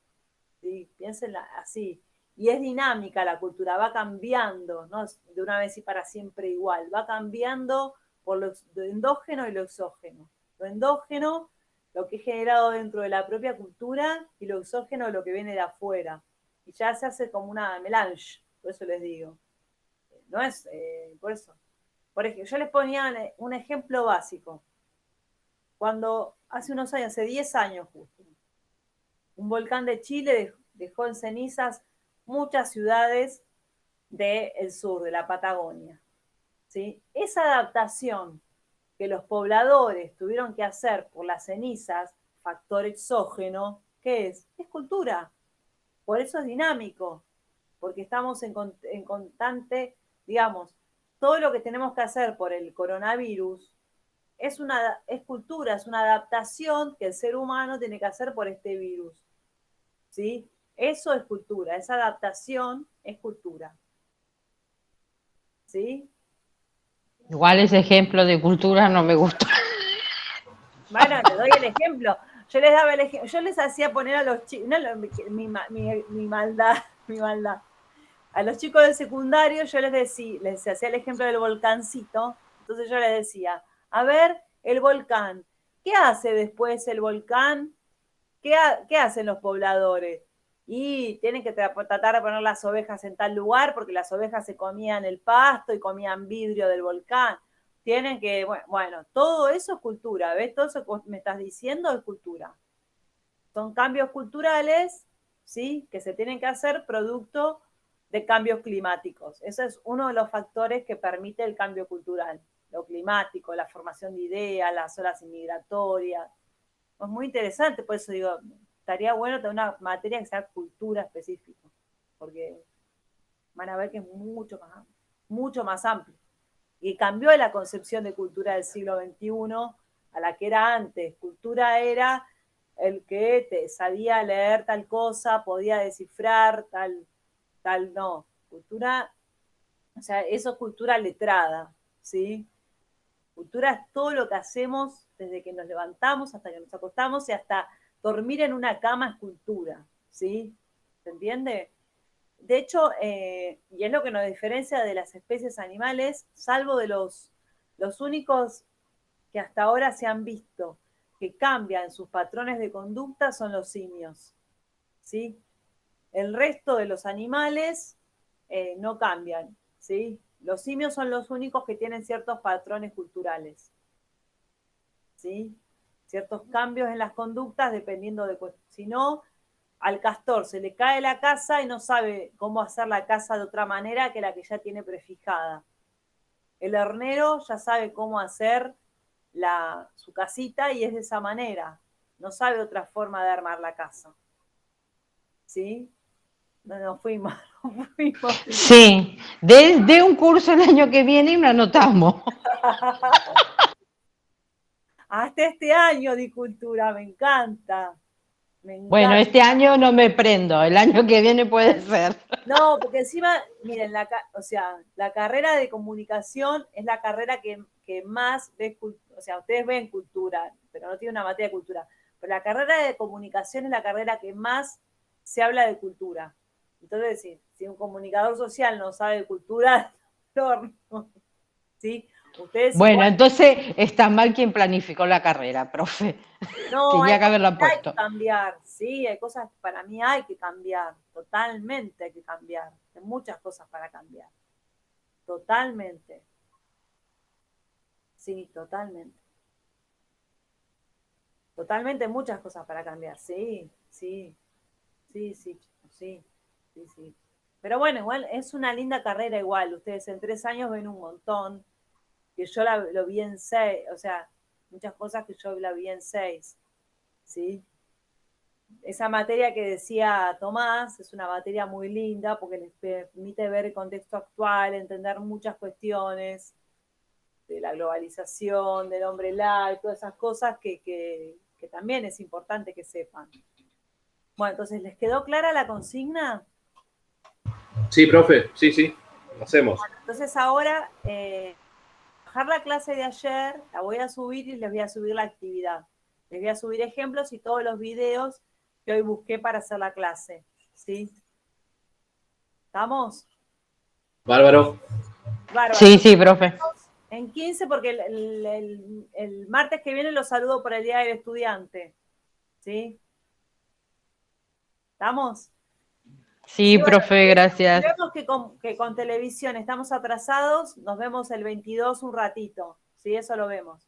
¿sí? Piénsenla así. Y es dinámica la cultura, va cambiando, no es de una vez y para siempre igual, va cambiando por lo endógeno y lo exógeno. Lo endógeno, lo que es generado dentro de la propia cultura, y lo exógeno, lo que viene de afuera. Y ya se hace como una melange, por eso les digo. No es, por eso. Por ejemplo, yo les ponía un ejemplo básico. Cuando hace unos años, hace 10 años justo, un volcán de Chile dejó en cenizas muchas ciudades del sur, de la Patagonia. ¿Sí? Esa adaptación que los pobladores tuvieron que hacer por las cenizas, factor exógeno, ¿qué es? Es cultura. Por eso es dinámico, porque estamos en constante, digamos, todo lo que tenemos que hacer por el coronavirus es cultura, es una adaptación que el ser humano tiene que hacer por este virus. ¿Sí? Eso es cultura, esa adaptación es cultura. ¿Sí? Igual ese ejemplo de cultura no me gusta. Bueno, te doy el ejemplo. Yo les daba el ejemplo, yo les hacía poner a los chicos, no, mi maldad. A los chicos del secundario yo les hacía el ejemplo del volcancito, entonces yo les decía, a ver, el volcán, ¿qué hace después el volcán? ¿Qué hacen los pobladores? Y tienen que tratar de poner las ovejas en tal lugar porque las ovejas se comían el pasto y comían vidrio del volcán. tienen que, bueno, todo eso es cultura, ¿ves? Todo eso que me estás diciendo es cultura. Son cambios culturales, ¿sí? Que se tienen que hacer producto de cambios climáticos. Ese es uno de los factores que permite el cambio cultural. Lo climático, la formación de ideas, las olas inmigratorias. Es muy interesante, por eso digo, estaría bueno tener una materia que sea cultura específica, porque van a ver que es mucho más amplio. Y cambió la concepción de cultura del siglo XXI a la que era antes. Cultura era el que te sabía leer tal cosa, podía descifrar tal no. Cultura, o sea, eso es cultura letrada, ¿sí? Cultura es todo lo que hacemos desde que nos levantamos hasta que nos acostamos y hasta dormir en una cama es cultura, ¿sí? ¿Se entiende? De hecho, y es lo que nos diferencia de las especies animales, salvo de los únicos que hasta ahora se han visto que cambian sus patrones de conducta son los simios, ¿sí? El resto de los animales no cambian, ¿sí? Los simios son los únicos que tienen ciertos patrones culturales, ¿sí? Ciertos cambios en las conductas dependiendo de... Si no, al castor se le cae la casa y no sabe cómo hacer la casa de otra manera que la que ya tiene prefijada. El hornero ya sabe cómo hacer su casita y es de esa manera. No sabe otra forma de armar la casa. ¿Sí? No nos fuimos. Sí, de un curso el año que viene y lo anotamos. Hasta este año di cultura, me encanta. Bueno, este año no me prendo, el año que viene puede ser. No, porque encima, miren, la carrera de comunicación es la carrera que más ves, o sea, ustedes ven cultura, pero no tiene una materia de cultura. Pero la carrera de comunicación es la carrera que más se habla de cultura. Entonces, si un comunicador social no sabe de cultura, no, ¿sí? Ustedes bueno, igual, entonces está mal quien planificó la carrera, profe. no, Tenía que haberla puesto. Hay que cambiar, sí, hay cosas que para mí hay que cambiar, totalmente hay que cambiar, hay muchas cosas para cambiar, totalmente. Sí, totalmente. Totalmente muchas cosas para cambiar, sí. Pero bueno, igual es una linda carrera igual, ustedes en 3 años ven un montón, que yo lo vi en 6, o sea, muchas cosas que yo la vi en 6, ¿sí? Esa materia que decía Tomás es una materia muy linda porque les permite ver el contexto actual, entender muchas cuestiones de la globalización, del hombre live, todas esas cosas que también es importante que sepan. Bueno, entonces, ¿les quedó clara la consigna? Sí, profe, sí, lo hacemos. Bueno, entonces ahora, bajar la clase de ayer, la voy a subir y les voy a subir la actividad. Les voy a subir ejemplos y todos los videos que hoy busqué para hacer la clase, ¿sí? ¿Estamos? Bárbaro. Sí, profe. En 15, porque el martes que viene los saludo por el Día del Estudiante, ¿sí? ¿Estamos? Sí, profe, gracias. Si vemos que con televisión estamos atrasados, nos vemos el 22 un ratito, ¿sí? Eso lo vemos.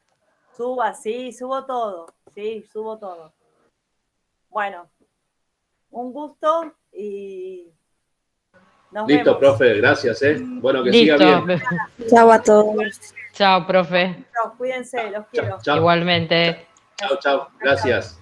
Subo todo, sí, subo todo. Bueno, un gusto y nos Listo, vemos. profe, gracias, Bueno, que Listo. siga bien. Chao a todos. Chao, profe. Cuídense, los quiero. Chao. Igualmente. Chao, gracias.